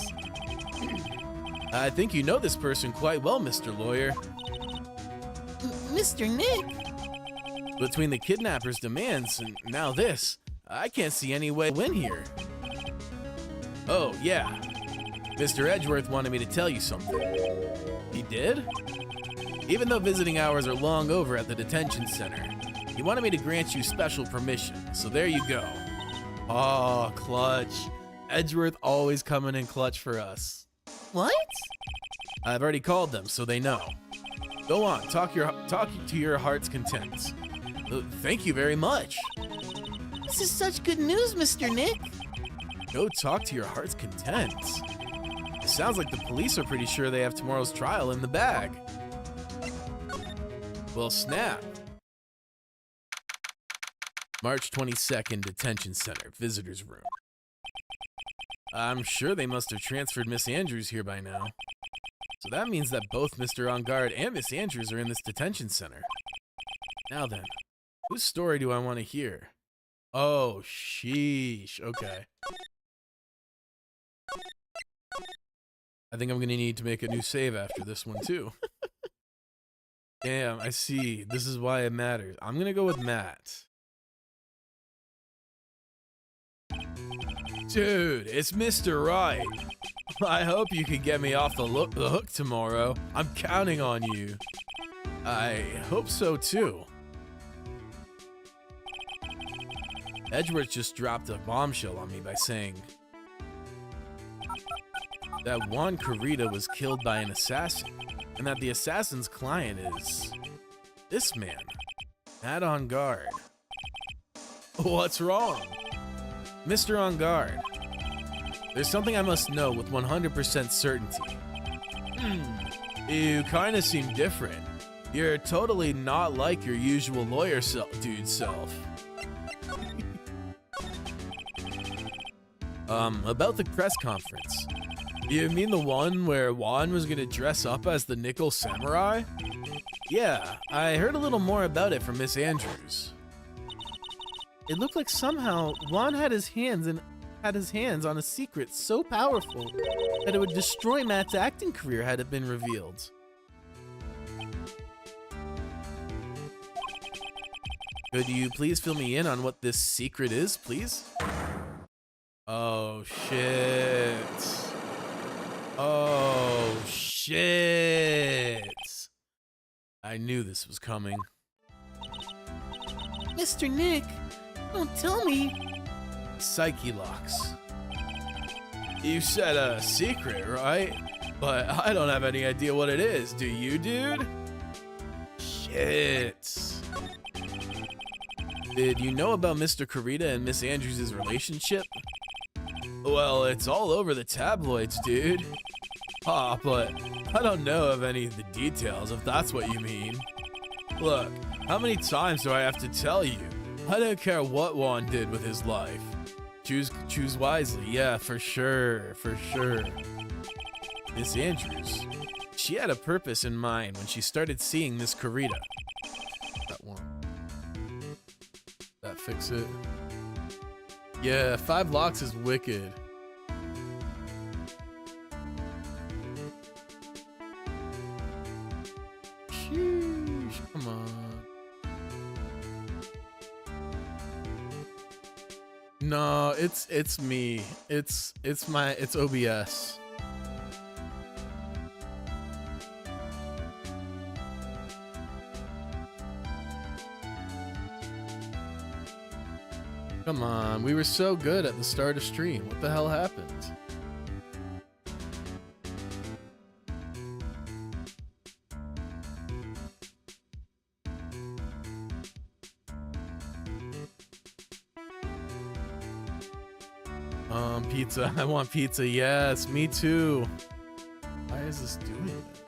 I think you know this person quite well, Mr. Lawyer. Mr. Nick? Between the kidnapper's demands and now this, I can't see any way to win here. Oh, yeah. Mr. Edgeworth wanted me to tell you something. He did? Even though visiting hours are long over at the detention center, he wanted me to grant you special permission, so there you go. Oh, clutch. Edgeworth always coming in clutch for us. What? I've already called them, so they know. Go on, talk to your heart's content. Thank you very much. This is such good news, Mr. Nick. Go talk to your heart's content. It sounds like the police are pretty sure they have tomorrow's trial in the bag. Well, snap. March 22nd, detention center, visitor's room. I'm sure they must have transferred Miss Andrews here by now. So that means that both Mr. Ungard and Miss Andrews are in this detention center. Now then, whose story do I want to hear? Oh, sheesh. Okay. I think I'm going to need to make a new save after this one, too. Damn, I see. This is why it matters. I'm going to go with Matt. Dude, it's Mr. Right. I hope you can get me off the hook tomorrow. I'm counting on you. I hope so, too. Edgeworth just dropped a bombshell on me by saying that Juan Carita was killed by an assassin, and that the assassin's client is this man, Matt On Guard. What's wrong? Mr. On Guard, there's something I must know with 100% certainty. You kinda seem different. You're totally not like your usual lawyer dude self. About the press conference. You mean the one where Juan was gonna dress up as the Nickel Samurai? Yeah, I heard a little more about it from Miss Andrews. It looked like somehow Juan had his hands on a secret so powerful that it would destroy Matt's acting career had it been revealed. Could you please fill me in on what this secret is, please? Oh, shit. Oh, shit. I knew this was coming. Mr. Nick, don't tell me. Psyche locks. You said a secret, right? But I don't have any idea what it is. Do you, dude? Shit. Did you know about Mr. Carita and Miss Andrews' relationship? Well, it's all over the tabloids, dude. But I don't know of any of the details, if that's what you mean. Look, how many times do I have to tell you? I don't care what Juan did with his life. Choose wisely. Yeah, for sure, for sure. Miss Andrews, she had a purpose in mind when she started seeing Miss Corita. That one. That fix it? Yeah, 5 locks is wicked. Sheesh, come on. No, it's me. It's OBS. Come on, we were so good at the start of stream. What the hell happened? Pizza. I want pizza. Yes, me too. Why is this doing this?